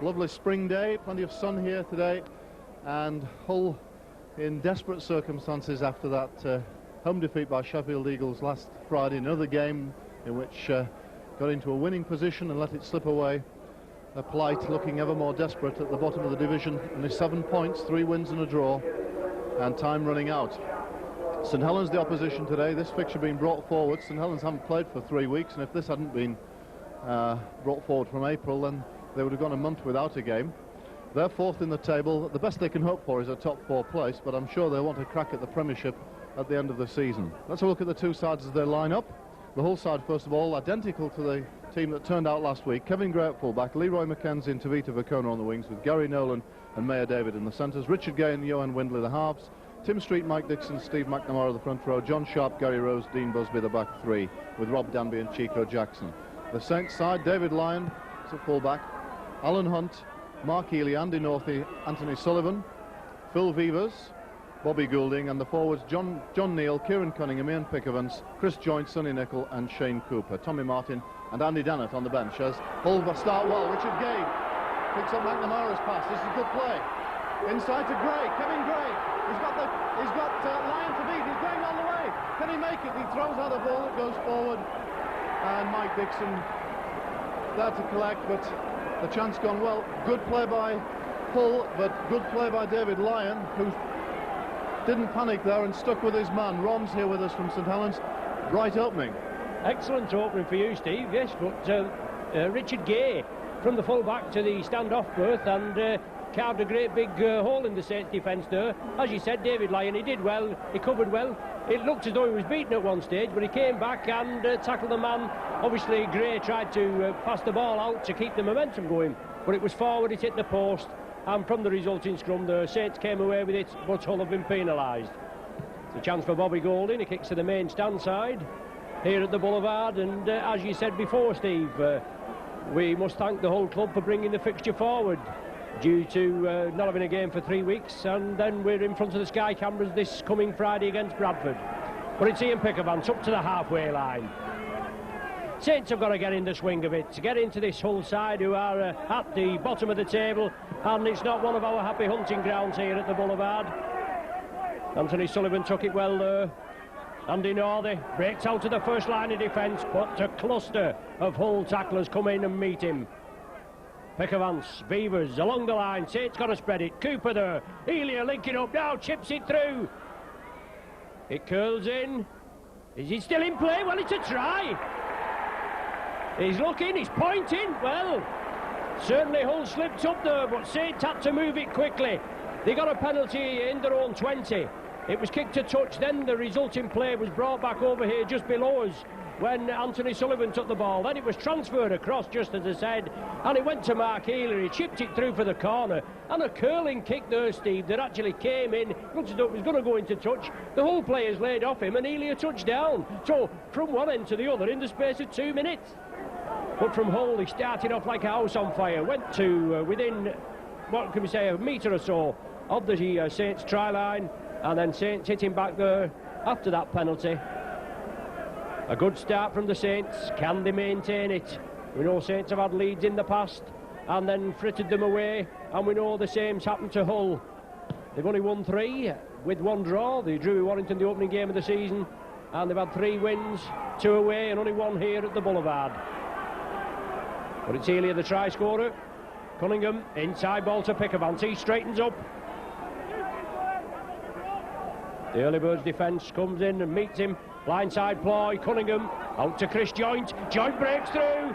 Lovely spring day, plenty of sun here today, and Hull in desperate circumstances after that home defeat by Sheffield Eagles last Friday. Another game in which got into a winning position and let it slip away. A plight looking ever more desperate at the bottom of the division. Only 7 points, 3 wins and a draw, and time running out. St Helens the opposition today. This fixture being brought forward. St Helens haven't played for 3 weeks, and if this hadn't been brought forward from April, then they would have gone a month without a game. They're fourth in the table. The best they can hope for is a top 4 place, but I'm sure they want a crack at the Premiership at the end of the season. Let's have a look at the two sides as they line up. The Hull side, first of all, identical to the team that turned out last week. Kevin Gray at full-back, Leroy Mackenzie and Tavita Vacona on the wings, with Gary Nolan and Mayor David in the centres, Richard Gay and Johan Windley the halves, Tim Street, Mike Dixon, Steve McNamara the front row, John Sharp, Gary Rose, Dean Busby the back three, with Rob Danby and Chico Jackson. The Saints side, David Lyon is at full-back, Alan Hunt, Mark Healy, Andy Northey, Anthony Sullivan, Phil Vivers, Bobby Goulding, and the forwards John Neal, Kieran Cunningham, Ian Pickavance, Chris Joint, Sonny Nicol and Shane Cooper. Tommy Martin and Andy Dannett on the bench as Hull start well. Richard Gay picks up McNamara's pass. This is a good play. Inside to Gray, Kevin Gray. He's got Lyon to beat. He's going all the way. Can he make it? He throws out a ball that goes forward, and Mike Dixon there to collect, but the chance gone well. Good play by Hull, but good play by David Lyon, who didn't panic there and stuck with his man. Ron's here with us from St Helens. Bright opening. Excellent opening for you, Steve, yes, but Richard Gay from the full-back to the stand-off berth and carved a great big hole in the Saints defence there. As you said, David Lyon, he did well, he covered well. It looked as though he was beaten at one stage, but he came back and tackled the man. Obviously, Gray tried to pass the ball out to keep the momentum going, but it was forward, it hit the post, and from the resulting scrum, the Saints came away with it, but Hull have been penalised. It's a chance for Bobby Goulding. He kicks to the main stand side here at the Boulevard, and as you said before, Steve, we must thank the whole club for bringing the fixture forward due to not having a game for 3 weeks, and then we're in front of the Sky cameras this coming Friday against Bradford. But it's Ian Pickavance up to the halfway line. Saints have got to get in the swing of it, to get into this Hull side who are at the bottom of the table, and it's not one of our happy hunting grounds here at the Boulevard. Anthony Sullivan took it well there. Andy Northey breaks out to the first line of defence, but a cluster of Hull tacklers come in and meet him. Pickavance, Beavers along the line, Saints got to spread it. Cooper there, Elia linking up now, chips it through. It curls in. Is he still in play? Well, it's a try. He's looking, he's pointing. Well, certainly Hull slipped up there, but Saints had to move it quickly. They got a penalty in their own 20. It was kicked to touch, then the resulting play was brought back over here just below us when Anthony Sullivan took the ball. Then it was transferred across, just as I said, and it went to Mark Healy. He chipped it through for the corner, and a curling kick there, Steve, that actually came in. Looked as though it was going to go into touch. The whole players laid off him, and Healy a touchdown. So from one end to the other in the space of 2 minutes. But from Hull, he started off like a house on fire, went to within, what can we say, a metre or so of the Saints try line, and then Saints hit him back there after that penalty. A good start from the Saints. Can they maintain it? We know Saints have had leads in the past and then frittered them away, and we know the same's happened to Hull. They've only won 3 with 1 draw. They drew Warrington the opening game of the season, and they've had 3 wins, 2 away and only 1 here at the Boulevard. But it's Elia the try scorer. Cunningham, inside ball to Pickavance. He straightens up. The Early Birds defence comes in and meets him. Blindside ploy, Cunningham out to Chris Joint. Joint breaks through.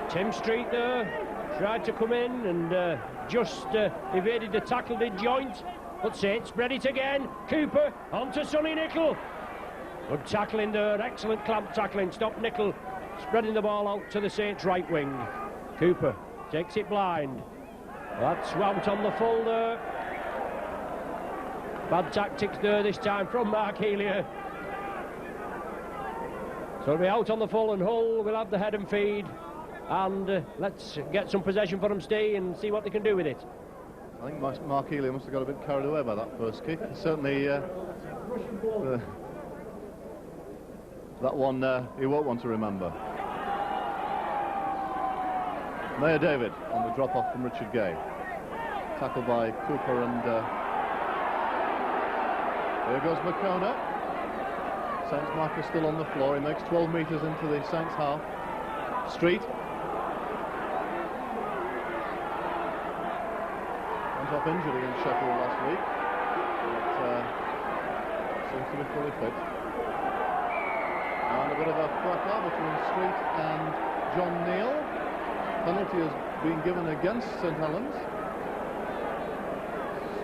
Tim Street there tried to come in and just evaded the tackle, did Joint. But Saints spread it again. Cooper on to Sonny Nicol. Good tackling there, excellent clamp tackling. Stopped Nicol spreading the ball out to the Saints right wing. Cooper takes it blind. That's out on the full there. Bad tactics there this time from Mark Healy. So it'll be out on the full, and Hull will have the head and feed, and let's get some possession for them, Steve, and see what they can do with it. I think Mark Healy must have got a bit carried away by that first kick. Certainly that one he won't want to remember. Mayor David on the drop-off from Richard Gay. Tackled by Cooper, and here goes McCona. Saints marker still on the floor. He makes 12 metres into the Saints half. Street. Went off injured against Sheffield last week, but seems to be fully fit. And a bit of a fracas between Street and John Neal. Penalty has been given against St Helens.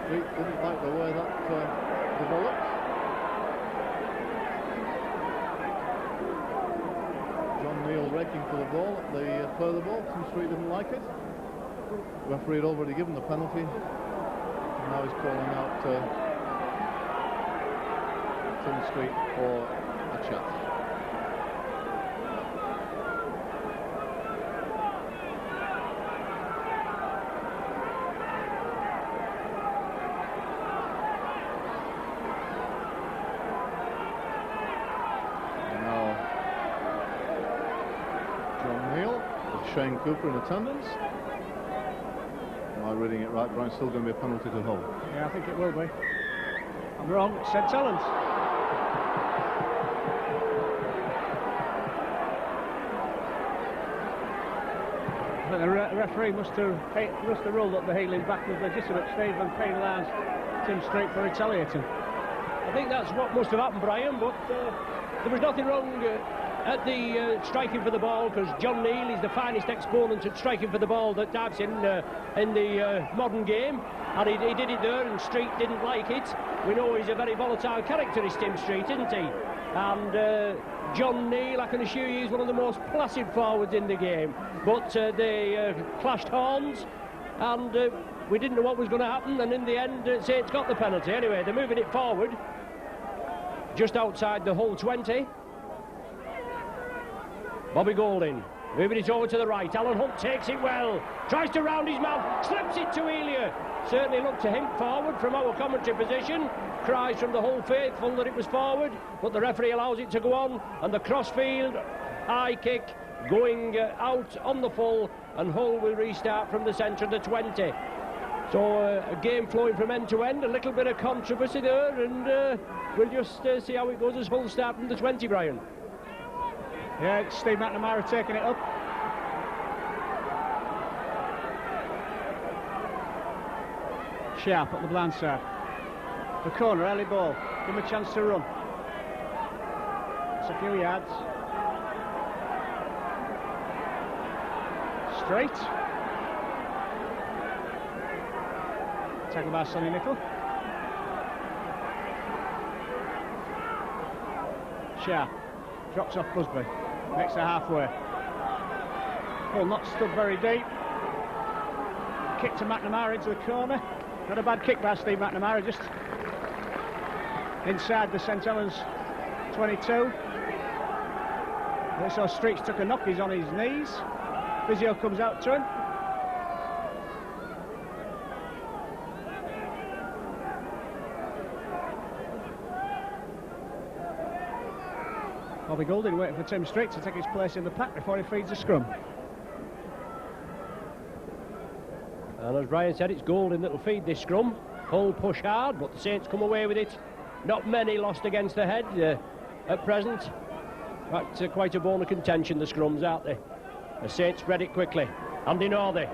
Street didn't like the way that developed. John Neal raking for the ball at the further ball. Tim Street didn't like it. The referee had already given the penalty, and now he's calling out Tim Street for a chat. Shane Cooper in attendance. Am I reading it right, Brian? Still going to be a penalty to Hull? Yeah, I think it will be. I'm wrong, it's St Helens. I think the referee must have ruled that the heeling back was legitimate, Steve, and penalised Tim Street for retaliating. I think that's what must have happened, Brian, but there was nothing wrong at the striking for the ball, because John Neal is the finest exponent at striking for the ball that I've seen in the modern game, and he did it there, and Street didn't like it. We know he's a very volatile character, is Tim Street, isn't he? And John Neal, I can assure you, is one of the most placid forwards in the game, but they clashed horns, and we didn't know what was going to happen, and in the end Saints got the penalty. Anyway, they're moving it forward just outside the Hull 20. Bobby Golding moving it over to the right. Alan Hunt takes it well, tries to round his man, slips it to Elia. Certainly looked to him forward from our commentary position. Cries from the Hull faithful that it was forward, but the referee allows it to go on, and the crossfield high kick going out on the full, and Hull will restart from the centre of the 20. So a game flowing from end to end, a little bit of controversy there, and we'll just see how it goes as Hull start from the 20, Brian. Yeah, it's Steve McNamara taking it up. Sharp at the blind side. The corner, early ball. Give him a chance to run. It's a few yards. Straight. Tackle by Sonny Nicol. Sharp. Drops off Busby. Makes it halfway. Well, not stood very deep. Kick to McNamara into the corner. Not a bad kick by Steve McNamara, just inside the St Helens 22. So Streets took a knock, he's on his knees. Physio comes out to him. Bobby Golding waiting for Tim Street to take his place in the pack before he feeds the scrum. And as Brian said, it's Golding that'll feed this scrum. Hull push hard, but the Saints come away with it. Not many lost against the head at present. In fact, quite a bone of contention, the scrums, aren't they? The Saints spread it quickly. Andy Northey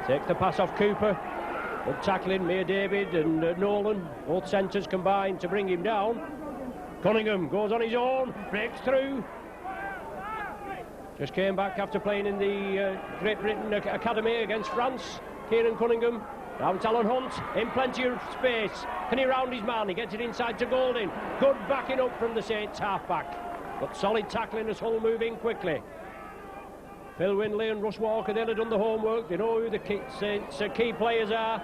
takes the pass off Cooper. Good tackling, Mayor David and Nolan. Both centres combined to bring him down. Cunningham goes on his own, breaks through. Just came back after playing in the Great Britain Academy against France. Kieran Cunningham. Now it's Alan Hunt in plenty of space. Can he round his man? He gets it inside to Golding. Good backing up from the Saints half-back. But solid tackling as Hull moving quickly. Phil Winley and Russ Walker, they'll have done the homework. They know who the Saints key players are.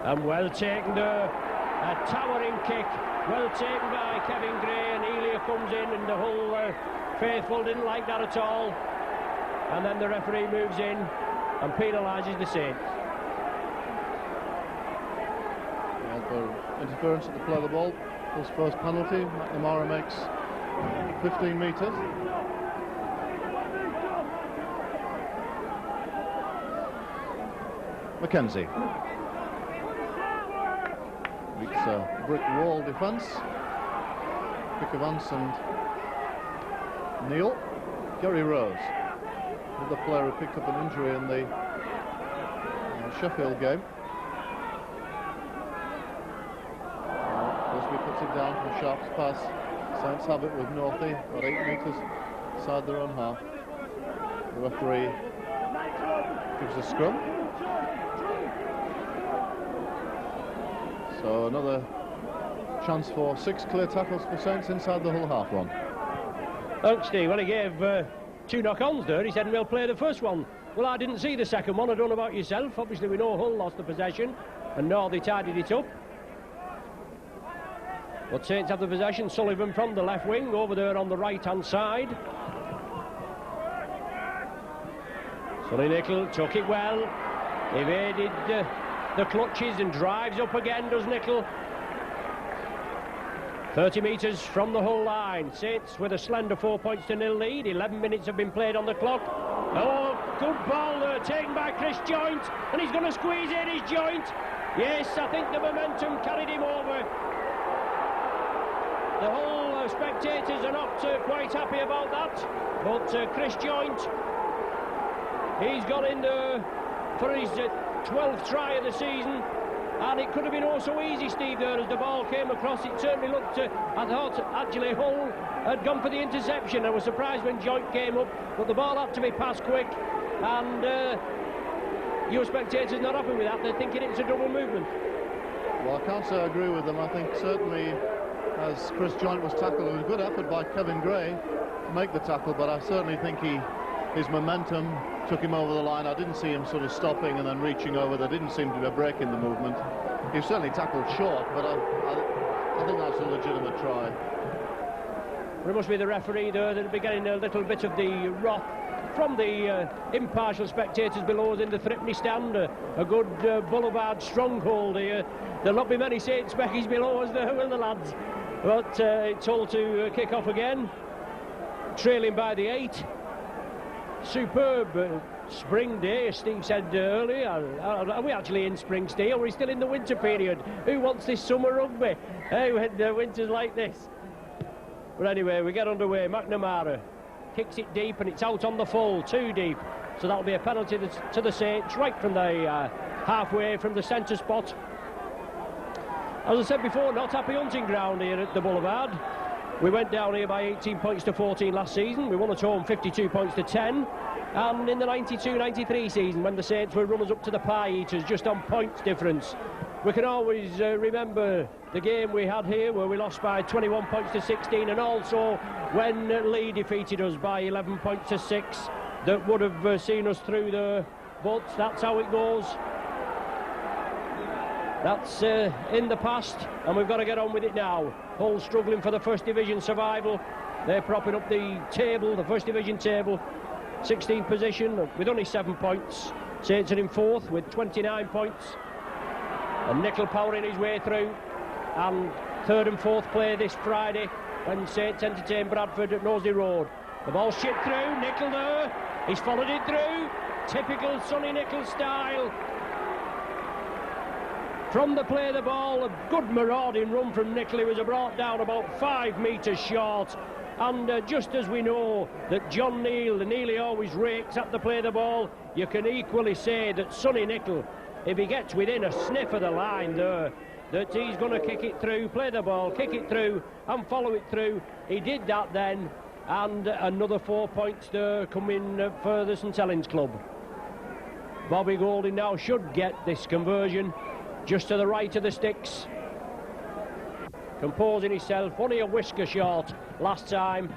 And well taken there. A towering kick. Well taken by Kevin Gray, and Elia comes in, and the Hull faithful didn't like that at all. And then the referee moves in and penalises the Saints. Yeah, for interference at the play of the ball. Hull's first penalty. McNamara makes 15 metres. Mackenzie. Meets a brick wall defence. Pick Evans and Neil. Gary Rose, another player who picked up an injury in the Sheffield game. Busby puts it down from Sharp's pass. Saints have it with Northey, about 8 metres inside their own half. The referee gives a scrum. So another chance for 6 clear tackles for Saints inside the Hull half run. Thanks, Steve. Well, he gave 2 knock-ons there. He said we'll play the first one. Well, I didn't see the second one. I don't know about yourself. Obviously, we know Hull lost the possession and Northey tidied it up. But Saints have the possession. Sullivan from the left wing over there on the right-hand side. Sonny Nicol took it well. Evaded the clutches and drives up again, does Nicol. 30 metres from the Hull line. Saints with a slender 4-0 lead. 11 minutes have been played on the clock. Oh, good ball there, taken by Chris Joint, and he's going to squeeze in his Joint. Yes, I think the momentum carried him over. The Hull spectators are not quite happy about that, but Chris Joint, he's gone in there for his 12th try of the season. And it could have been oh so easy, Steve, there as the ball came across. It certainly looked, I thought, actually Hull had gone for the interception. I was surprised when Joint came up, but the ball had to be passed quick. And your spectators not happy with that. They're thinking it's a double movement. Well, I can't say I agree with them. I think certainly as Chris Joint was tackled, it was a good effort by Kevin Gray to make the tackle, but I certainly think his momentum took him over the line. I didn't see him sort of stopping and then reaching over. There didn't seem to be a break in the movement. He certainly tackled short, but I think that's a legitimate try. Well, it must be the referee there that'll be getting a little bit of the wrath from the impartial spectators below us in the Threepenny stand. A good boulevard stronghold here. There'll not be many Saints Beckies below us there, will the lads? But it's all to kick off again. Trailing by the 8. Superb spring day, as Steve said earlier. Are we actually in spring, Steve? Are we still in the winter period? Who wants this summer rugby? Hey, when the winter's like this. But anyway, we get underway. McNamara kicks it deep and it's out on the full, too deep. So that'll be a penalty to the Saints, right from the halfway from the centre spot. As I said before, not happy hunting ground here at the Boulevard. We went down here by 18 points to 14 last season. We won at home 52 points to 10. And in the 92-93 season, when the Saints were runners up to the Pie Eaters, just on points difference. We can always remember the game we had here where we lost by 21 points to 16, and also when Lee defeated us by 11 points to 6. That would have seen us through there, but that's how it goes. That's in the past, and we've got to get on with it now. Hull struggling for the First Division survival. They're propping up the table, the First Division table. 16th position with only 7 points. Saints are in 4th with 29 points. And Nicol powering his way through. And 3rd and 4th play this Friday when Saints entertain Bradford at Knowsley Road. The ball shipped through, Nicol there. He's followed it through. Typical Sonny Nicol style. From the play of the ball, a good marauding run from Nicol. He was brought down about 5 metres short. And just as we know that John Neal, the Neely always rakes at the play of the ball, you can equally say that Sonny Nicol, if he gets within a sniff of the line there, that he's going to kick it through, play the ball, kick it through and follow it through. He did that then, and another 4 points there coming for the St Helens club. Bobby Golding now should get this conversion. Just to the right of the sticks. Composing himself, only a whisker short last time.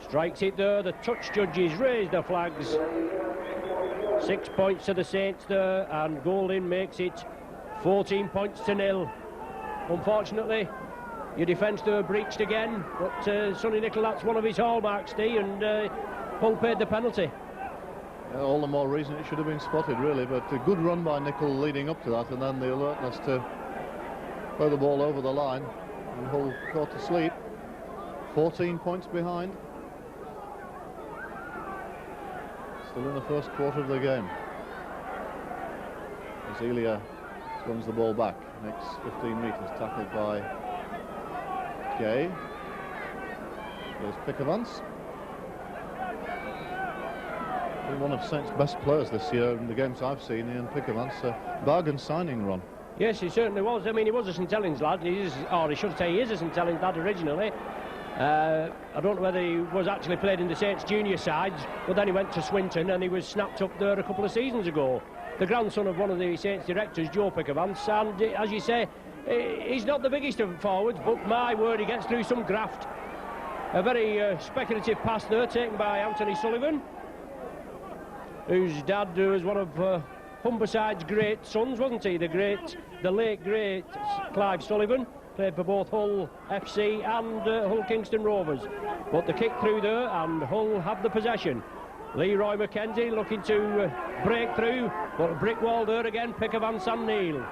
Strikes it there, the touch judges raise the flags. 6 points to the Saints there, and Golding makes it 14 points to 0. Unfortunately, your defence there breached again, but Sonny Nicol, that's one of his hallmarks, Steve, and Hull paid the penalty. All the more reason it should have been spotted, really, but a good run by Nicol leading up to that, and then the alertness to throw the ball over the line, and Hull caught to sleep. 14 points behind. Still in the first quarter of the game. as Elia runs the ball back. Next 15 metres, tackled by Gay. There's Pickavance. Been one of Saints' best players this year in the games I've seen, Ian Pickavance. A bargain signing, Ron. Yes, he certainly was. I mean, he was a St Helens lad, or I should say he is a St Helens lad originally. I don't know whether he was actually played in the Saints junior sides, but then he went to Swinton and he was snapped up there a couple of seasons ago. The grandson of one of the Saints directors, Joe Pickavance, and as you say, he's not the biggest of forwards, but my word, he gets through some graft. A very speculative pass there taken by Anthony Sullivan, whose dad was one of Humberside's great sons, wasn't he? The late great Clive Sullivan. Played for both Hull FC and Hull Kingston Rovers. But the kick through there, and Hull have the possession. Leroy McKenzie looking to break through, but a brick wall there again, Pickavance and Neal.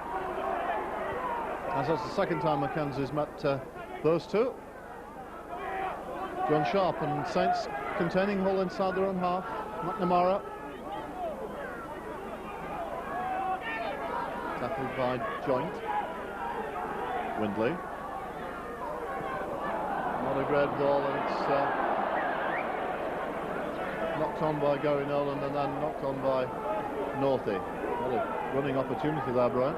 As that's the second time Mackenzie's met those two. John Sharp and Saints containing Hull inside their own half. McNamara. Tackled by Joint. Windley. Not a great ball, and it's knocked on by Gary Nolan and then knocked on by Northey. What a running opportunity there, Brian.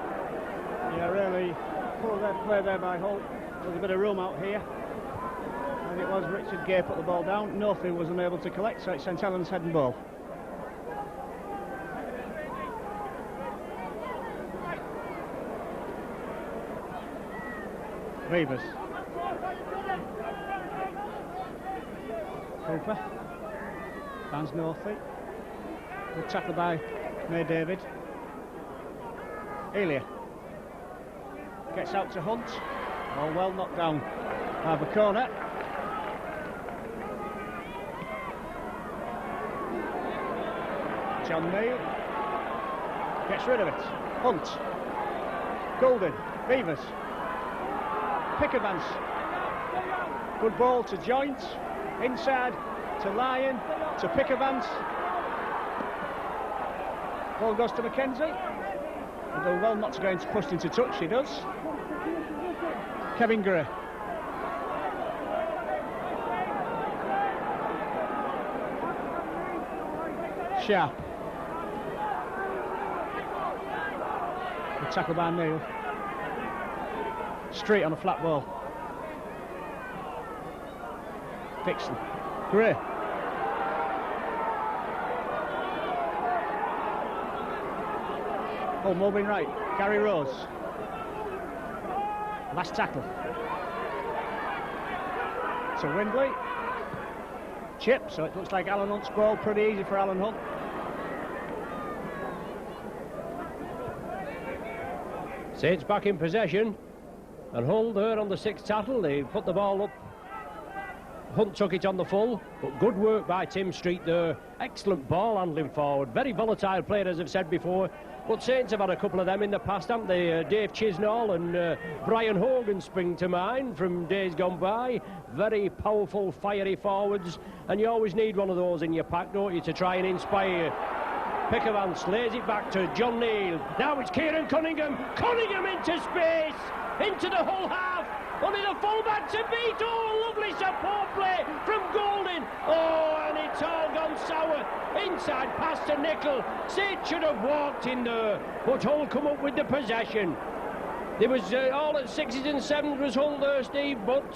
Yeah, really poor play there by Hull. There's a bit of room out here. And it was Richard Gay put the ball down. Northey was unable to collect, so it's St Helens head and ball. Beavers. Cooper. Finds Northey. Good tackle by May David. Elia. Gets out to Hunt. All well knocked down by the corner. John Neal. Gets rid of it. Hunt. Golden. Beavers. Pickavance. Good ball to Joint. Inside to Lyon. To Pickavance. Ball goes to McKenzie. Although well not going to push into touch, he does. Kevin Gray. Sharp. Good tackle by Neal. Straight on a flat ball. Dixon. Gray. Oh, moving right. Gary Rose. Last tackle. To Windley. Chip, so it looks like Alan Hunt's ball. Pretty easy for Alan Hunt. Saints back in possession. And Hull there on the sixth tackle. They put the ball up. Hunt took it on the full, but good work by Tim Street there. Excellent ball handling forward. Very volatile player, as I've said before. But Saints have had a couple of them in the past, haven't they? Dave Chisnall and Brian Hogan spring to mind from days gone by. Very powerful, fiery forwards. And you always need one of those in your pack, don't you, to try and inspire. Pickavance lays it back to John Neal. Now it's Kieran Cunningham. Cunningham into space. Into the Hull half. Only the fullback to beat. Oh, lovely support play from Golding. Oh, and it's all gone sour. Inside pass to Nickel. Saints should have walked in there, but Hull come up with the possession. There was all at sixes and sevens was Hull there, Steve, but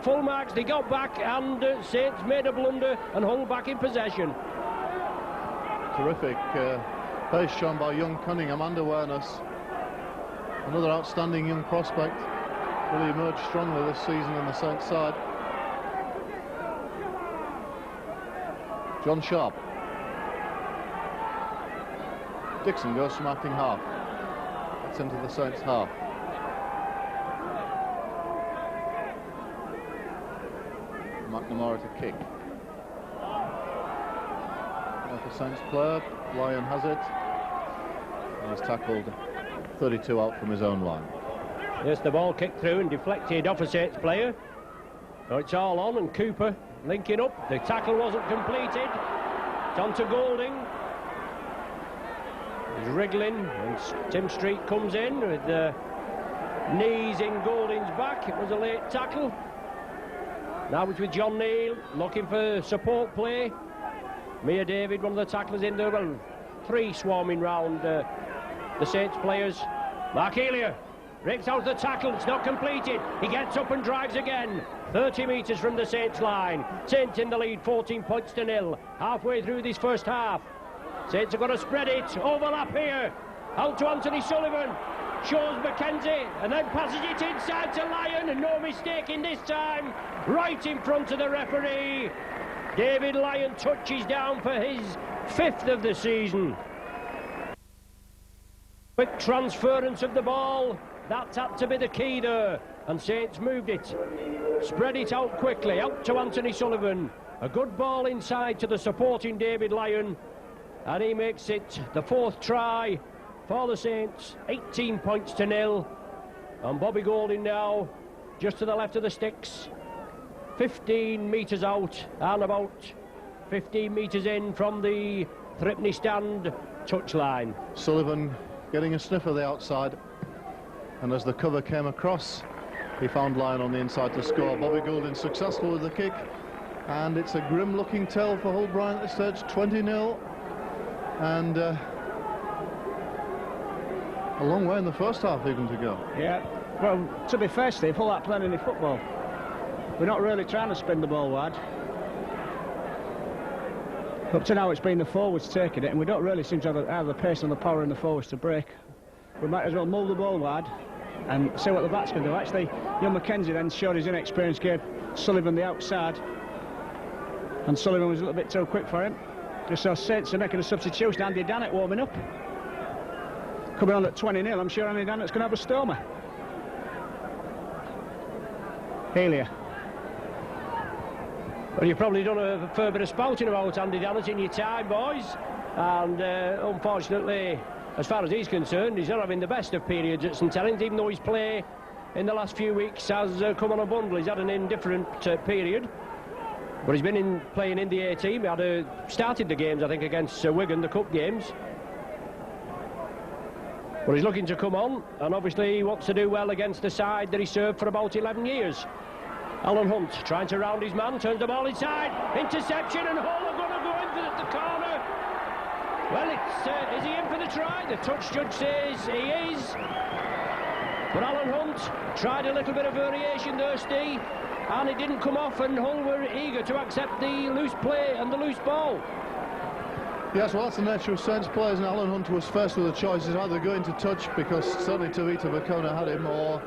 full marks they got back, and Saints made a blunder, and Hull back in possession. Terrific pace shown by young Cunningham and awareness. Another outstanding young prospect. Really emerged strongly this season on the Saints side. John Sharp. Dixon goes from acting half. It's into the Saints half. McNamara to kick. Like a Saints player, Lyon has it. And he's tackled 32 out from his own line. Yes, the ball kicked through and deflected off a Saints player. So it's all on, and Cooper linking up. The tackle wasn't completed. It's on to Golding. He's wriggling, and Tim Street comes in with the knees in Golding's back. It was a late tackle. Now it's with John Neal, looking for support play. Mia David, one of the tacklers in there. Well, 3 swarming round the Saints players. Mark Elia breaks out the tackle, it's not completed. He gets up and drives again. 30 metres from the Saints line. Saints in the lead, 14 points to 0. Halfway through this first half. Saints are going to spread it. Overlap here. Out to Anthony Sullivan. Shows McKenzie and then passes it inside to Lyon, and no mistake in this time. Right in front of the referee. David Lyon touches down for his 5th of the season. Quick transference of the ball. That had to be the key there. And Saints moved it. Spread it out quickly. Out to Anthony Sullivan. A good ball inside to the supporting David Lyon. And he makes it the 4th try for the Saints. 18 points to 0. And Bobby Golding now just to the left of the sticks. 15 metres out and about 15 metres in from the Thripney stand touchline. Sullivan getting a sniff of the outside, and as the cover came across, he found Lyon on the inside to score. Bobby Golding successful with the kick, and it's a grim looking tale for Hull Bryant at this stage. 20-0, and a long way in the first half even to go. Yeah, well, to be fair, Steve, Hull aren't playing any football. We're not really trying to spin the ball wide. Up to now it's been the forwards taking it, and we don't really seem to have the pace and the power in the forwards to break. We might as well mull the ball wide and see what the backs can do. Actually, young McKenzie then showed his inexperience, gave Sullivan the outside, and Sullivan was a little bit too quick for him. Just saw Saints are making a substitution. Andy Dannett warming up. Coming on at 20-0, I'm sure Andy Dannett's going to have a stormer. Helia. Well, you've probably done a fair bit of spouting about Andy Dannett in your time, boys. And unfortunately, as far as he's concerned, he's not having the best of periods at St Helens, even though his play in the last few weeks has come on a bundle. He's had an indifferent period. But he's been playing in the A-team. He had started the games, I think, against Wigan, the cup games. But he's looking to come on, and obviously he wants to do well against the side that he served for about 11 years. Alan Hunt trying to round his man, turns the ball inside, interception, and Hull are going to go in for the corner. Well, is he in for the try? The touch judge says he is. But Alan Hunt tried a little bit of variation there, Steve, and it didn't come off, and Hull were eager to accept the loose play and the loose ball. Yes, well, that's the nature of Saints players, and Alan Hunt was faced with a choice. He's either going to touch, because certainly Tavita Bacona had him, or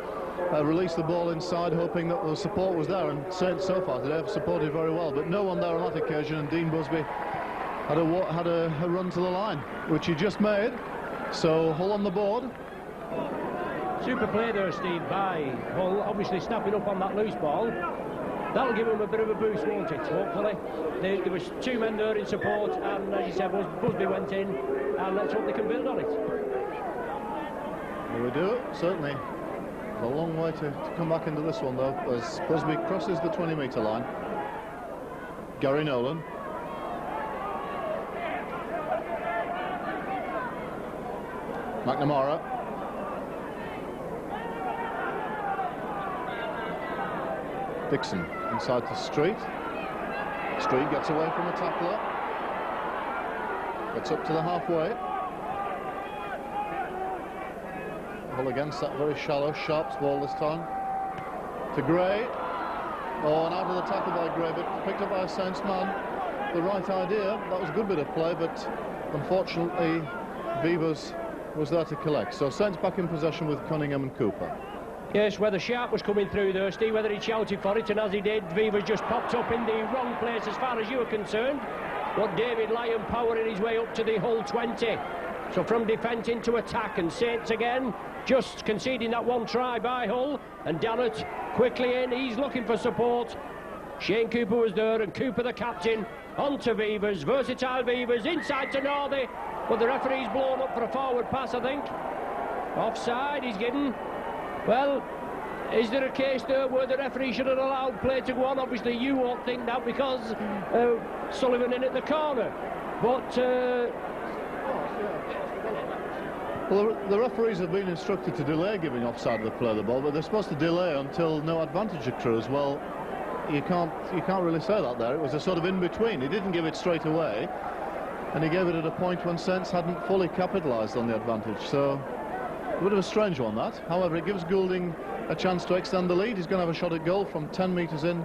release the ball inside, hoping that the support was there. And Saints so far today have supported very well, but no one there on that occasion, and Dean Busby had a run to the line, which he just made. So Hull on the board. Super play there, Steve, by Hull, obviously snapping up on that loose ball. That'll give him a bit of a boost, won't it, hopefully. There was 2 men there in support, and as you said, Busby went in, and let's hope they can build on it. There we do, certainly. A long way to come back into this one, though, as Busby crosses the 20-metre line. Gary Nolan. McNamara. Dixon inside to Street. Street gets away from a tackler. Gets up to the halfway. Hull against that very shallow Sharps ball this time. To Gray. Oh, and out of the tackle by Gray, but picked up by a Saints man. The right idea. That was a good bit of play, but unfortunately Beavers was there to collect. So Saints back in possession with Cunningham and Cooper. Yes, whether Sharp was coming through there, Steve, whether he shouted for it, and as he did, Beavers just popped up in the wrong place as far as you were concerned. But David Lyon powering his way up to the Hull 20. So from defence into attack, and Saints again just conceding that 1 try by Hull. And Dannett quickly in, he's looking for support. Shane Cooper was there, and Cooper the captain, on to Beavers, versatile Beavers, inside to Northey. But the referee's blown up for a forward pass, I think. Offside he's given. Well, is there a case there where the referee should have allowed play to go on? Obviously you won't think that, because Sullivan in at the corner. But Well, the referees have been instructed to delay giving offside of the play of the ball, but they're supposed to delay until no advantage accrues. Well, you can't really say that there. It was a sort of in-between. He didn't give it straight away, and he gave it at a point when Saints hadn't fully capitalised on the advantage. So, a bit of a strange one, that. However, it gives Goulding a chance to extend the lead. He's going to have a shot at goal from 10 metres in,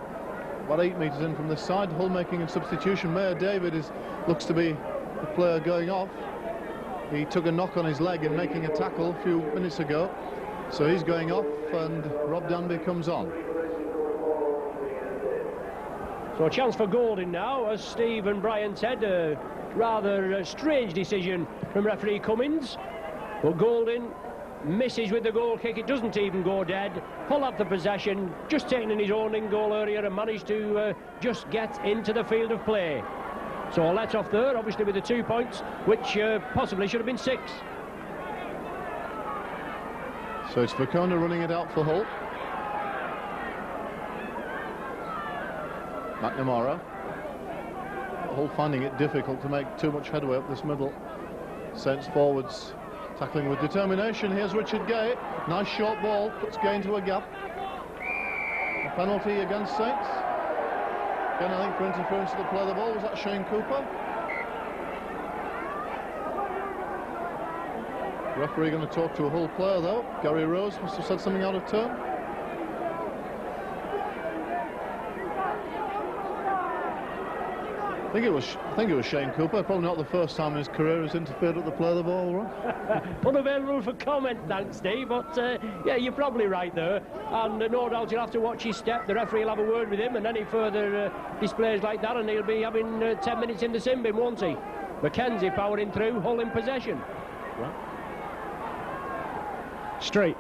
about 8 metres in from this side. Hull making a substitution. Mayor David looks to be the player going off. He took a knock on his leg in making a tackle a few minutes ago. So he's going off, and Rob Danby comes on. So a chance for Goulding now, as Steve and Brian said. Rather strange decision from referee Cummins. But Goulding misses with the goal kick. It doesn't even go dead. Hull up the possession, just taken in his own in goal area, and managed to just get into the field of play. So let off there, obviously with the 2 points, which possibly should have been 6. So it's Vacona running it out for Hull. McNamara. Hull finding it difficult to make too much headway up this middle. Saints forwards tackling with determination. Here's Richard Gay. Nice short ball, puts Gay into a gap. A penalty against Saints. Again, I think for interference to the play of the ball. Was that Shane Cooper? Referee going to talk to a Hull player though. Gary Rose must have said something out of turn. I think it was Shane Cooper. Probably not the first time in his career he's interfered at the play of the ball, right? Unavailable for comment, thanks, Steve. But yeah, you're probably right there. And no doubt you'll have to watch his step. The referee will have a word with him, and any further displays like that, and he'll be having 10 minutes in the sin bin, won't he? Mackenzie powering through, Hull in possession. Right. Street.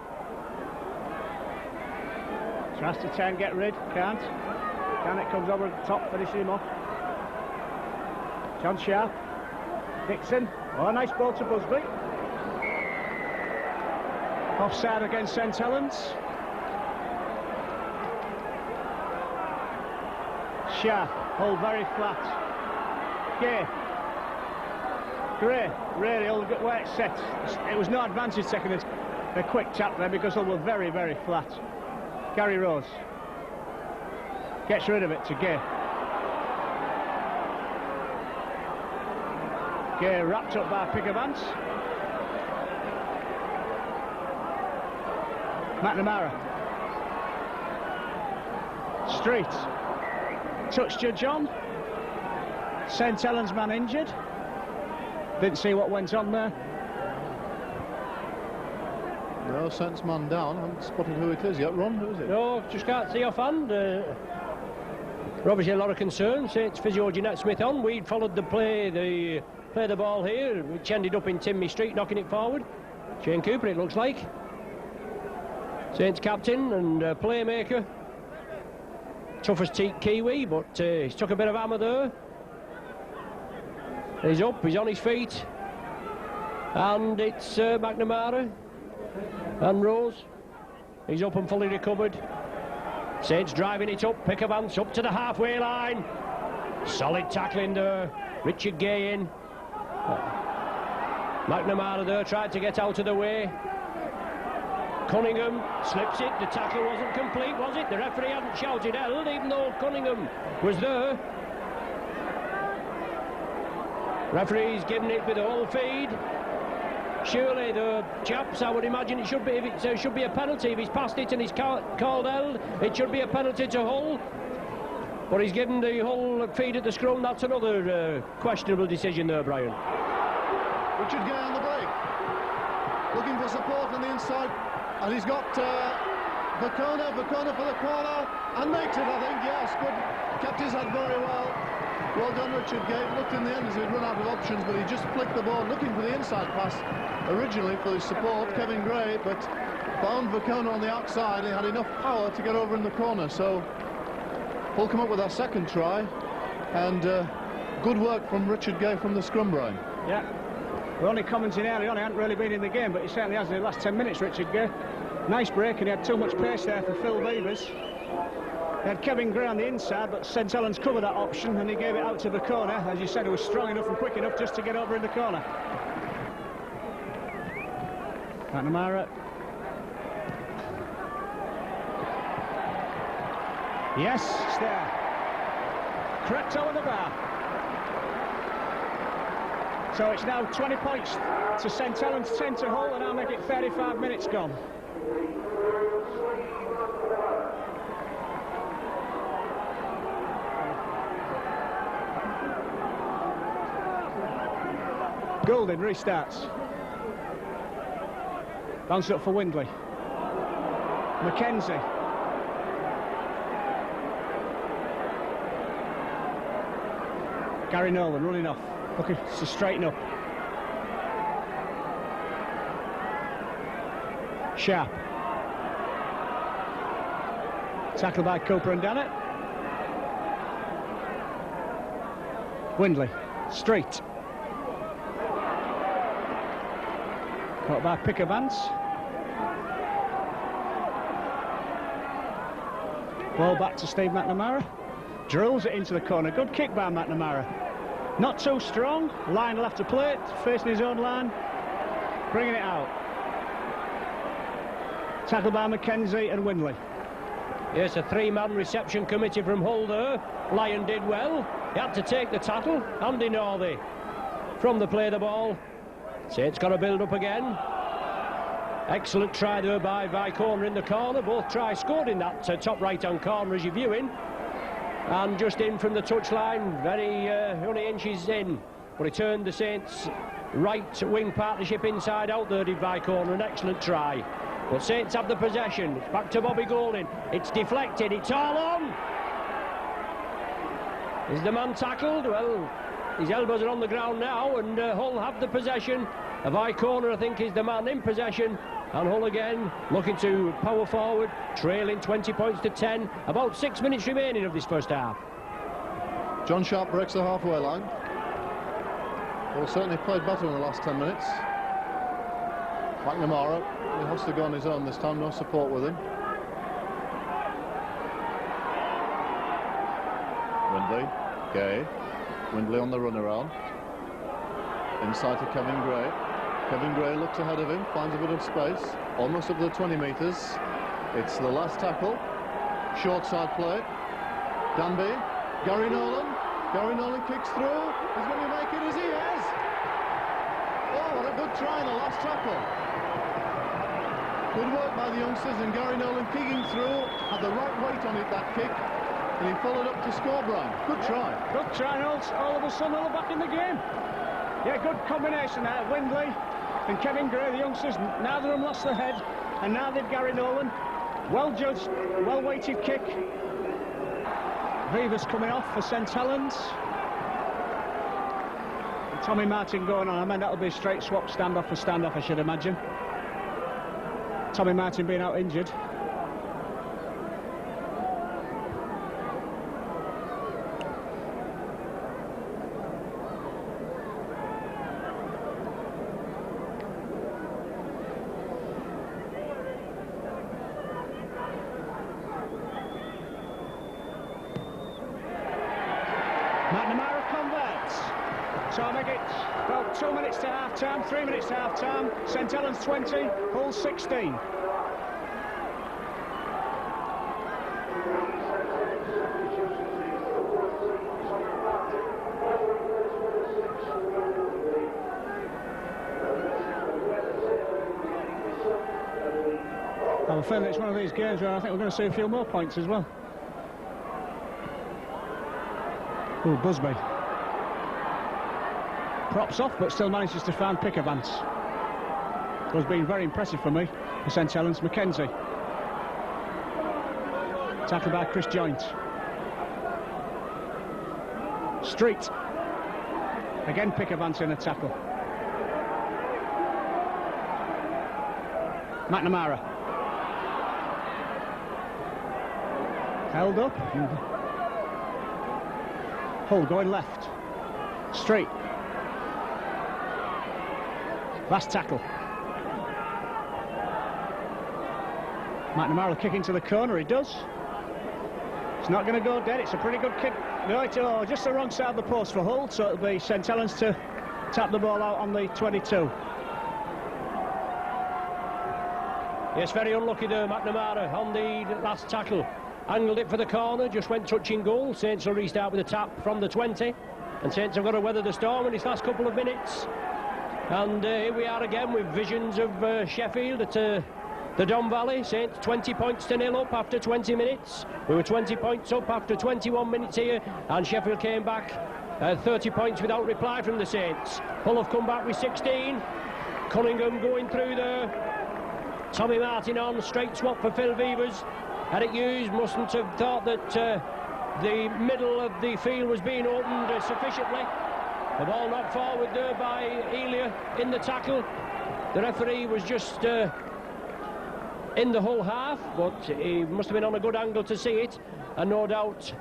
Tries to try and get rid, can't. It comes over the top, finishing him off. John Sharp, Dixon, oh, nice ball to Busby. Offside against St Helens. Sharp, Hull very flat. Gray, really all good where it's set. It was no advantage taking a quick tap there because Hull were very, very flat. Gary Rose gets rid of it to Gay. Gay wrapped up by Pickavance. McNamara. Street. Touch judge on. St Helens man injured. Didn't see what went on there. No, Saints man down. I haven't spotted who it is yet. Ron, who is it? No, just can't see offhand. Obviously a lot of concern. Saints physio Jeanette Smith on. We'd followed the play the ball here, which ended up in Timmy Street knocking it forward. Shane Cooper, it looks like. Saints captain and playmaker. Toughest Kiwi, but he's took a bit of hammer there. He's up, he's on his feet. And it's McNamara and Rose. He's up and fully recovered. Saints driving it up, Pickavance up to the halfway line. Solid tackling there. Richard Gay in. McNamara there tried to get out of the way. Cunningham slips it. The tackle wasn't complete, was it? The referee hadn't shouted held, even though Cunningham was there. Referee's giving it with a whole feed. Surely the chaps, I would imagine it should be, it should be a penalty. If he's passed it and he's called held, it should be a penalty to Hull. But he's given the Hull feed at the scrum. That's another questionable decision there, Brian. Richard Gay on the break, looking for support on the inside, and he's got Vacona for the corner, and makes it, I think. Yes, good, kept his head very well. Well done, Richard Gay. Looked in the end as he'd run out of options, but he just flicked the ball, looking for the inside pass originally for his support, Kevin Gray, but found Vacona on the outside. He had enough power to get over in the corner, so Hull come up with our second try, and good work from Richard Gay from the scrum, Brian. Yeah, we're only commenting early on. He hadn't really been in the game, but he certainly has in the last 10 minutes, Richard Gay. Nice break, and he had too much pace there for Phil Beavers. He had Kevin Gray on the inside, but St Helens covered that option, and he gave it out to the corner. As you said, he was strong enough and quick enough just to get over in the corner. McNamara. Yes, it's there. Crept over the bar. So it's now 20 points to St Helens, 10 to Hull, and I'll make it 35 minutes gone. Goulding restarts. Bounce up for Windley. Mackenzie. Gary Nolan running off, looking to straighten up. Sharp. Tackled by Cooper and Dannett. Windley. Street. Caught by Pickavance. Ball back to Steve McNamara. Drills it into the corner. Good kick by McNamara. Not too strong. Line will have to play it. Facing his own line. Bringing it out. Tackled by Mackenzie and Windley. Yes, a three-man reception committee from Hull there. Lyon did well. He had to take the tackle. Andy Northey from the play of the ball. Saints got to build up again. Excellent try there by Vicona in the corner. Both tries scored in that top right-hand corner as you're viewing. And just in from the touchline, very only inches in. But he turned the Saints' right wing partnership inside out there, did Vicona. An excellent try. But Saints have the possession. It's back to Bobby Goulding. It's deflected. It's all on. Is the man tackled? Well, his elbows are on the ground now, and Hull have the possession. Vicona, I think, is the man in possession. And Hull again looking to power forward, trailing 20 points to 10. About 6 minutes remaining of this first half. John Sharp breaks the halfway line. Well, certainly played better in the last 10 minutes. McNamara, he has to go on his own this time, no support with him. Windley, Gay. Windley on the run around. Inside to Kevin Gray. Kevin Gray looks ahead of him, finds a bit of space, almost up to the 20 metres. It's the last tackle. Short side play. Danby. Gary Nolan. Gary Nolan kicks through. He's going to make it as he has. Oh, what a good try in the last tackle. Good work by the youngsters, and Gary Nolan kicking through. Had the right weight on it, that kick. And he followed up to score, Brian. Good try. Good try, and all of a sudden they're back in the game. Yeah, good combination there. Windley and Kevin Gray, the youngsters, neither of them lost their head, and now they've Gary Nolan. Well judged, well weighted kick. Vivas coming off for St Helens. And Tommy Martin going on. I mean, that'll be a straight swap, standoff for standoff, I should imagine. Tommy Martin being out injured. McNamara converts. So I make it about 2 minutes to half-time, 3 minutes to half-time. St Helens 20, Hull 16. I'm feeling it's one of these games where I think we're going to see a few more points as well. Oh, Busby. Props off, but still manages to find Pickavance. Has been very impressive for me, for St Helens. Mackenzie. Tackled by Chris Joint. Street. Again, Pickavance in a tackle. McNamara. Held up. Hull going left. Straight. Last tackle. McNamara kicking to the corner, he does. It's not going to go dead, it's a pretty good kick. No, it's just the wrong side of the post for Hull, so it'll be St Helens to tap the ball out on the 22. Yes, very unlucky there, McNamara, on the last tackle. Angled it for the corner, just went touching goal. Saints will restart with a tap from the 20. And Saints have got to weather the storm in this last couple of minutes. And here we are again with visions of Sheffield at the Don Valley. Saints 20 points to 0 up after 20 minutes. We were 20 points up after 21 minutes here. And Sheffield came back 30 points without reply from the Saints. Hull have come back with 16. Cunningham going through there. Tommy Martin on, straight swap for Phil Vevers. Eric Hughes mustn't have thought that the middle of the field was being opened sufficiently. The ball knocked forward there by Elia in the tackle. The referee was just in the Hull half, but he must have been on a good angle to see it. And no doubt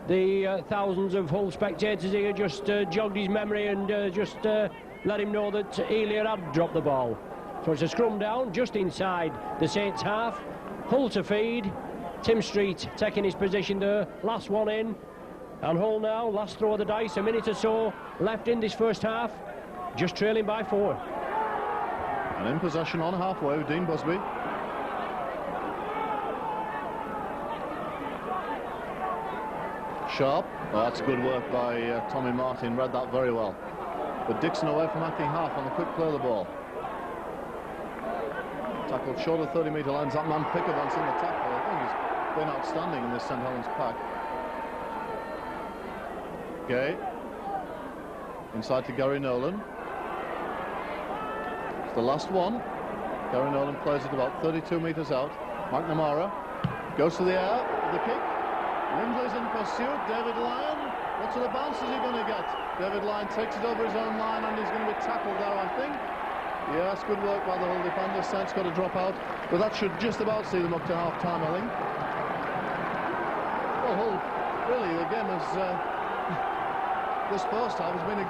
the thousands of Hull spectators here just jogged his memory and just let him know that Elia had dropped the ball. So it's a scrum down just inside the Saints half. Hull to feed. Tim Street taking his position there. Last one in. And Hull now, last throw of the dice. A minute or so left in this first half. Just trailing by 4. And in possession on halfway with Dean Busby. Sharp. Oh, that's good work by Tommy Martin. Read that very well. But Dixon away from acting half on the quick play of the ball. Tackled short of 30-metre lines. That man Pickervance in the tackle. I think he's been outstanding in this St Helens pack. Gay. Inside to Gary Nolan. It's the last one. Gary Nolan plays it about 32 metres out. McNamara goes to the air with the kick. Lindley's in pursuit. David Lyon. What sort of bounce is he going to get? David Lyon takes it over his own line and he's going to be tackled there, I think. Yes, good work by the Hull defender. Saints got to drop out, but that should just about see them up to half-time, I think. Well, Hull, really, the game has this first half has been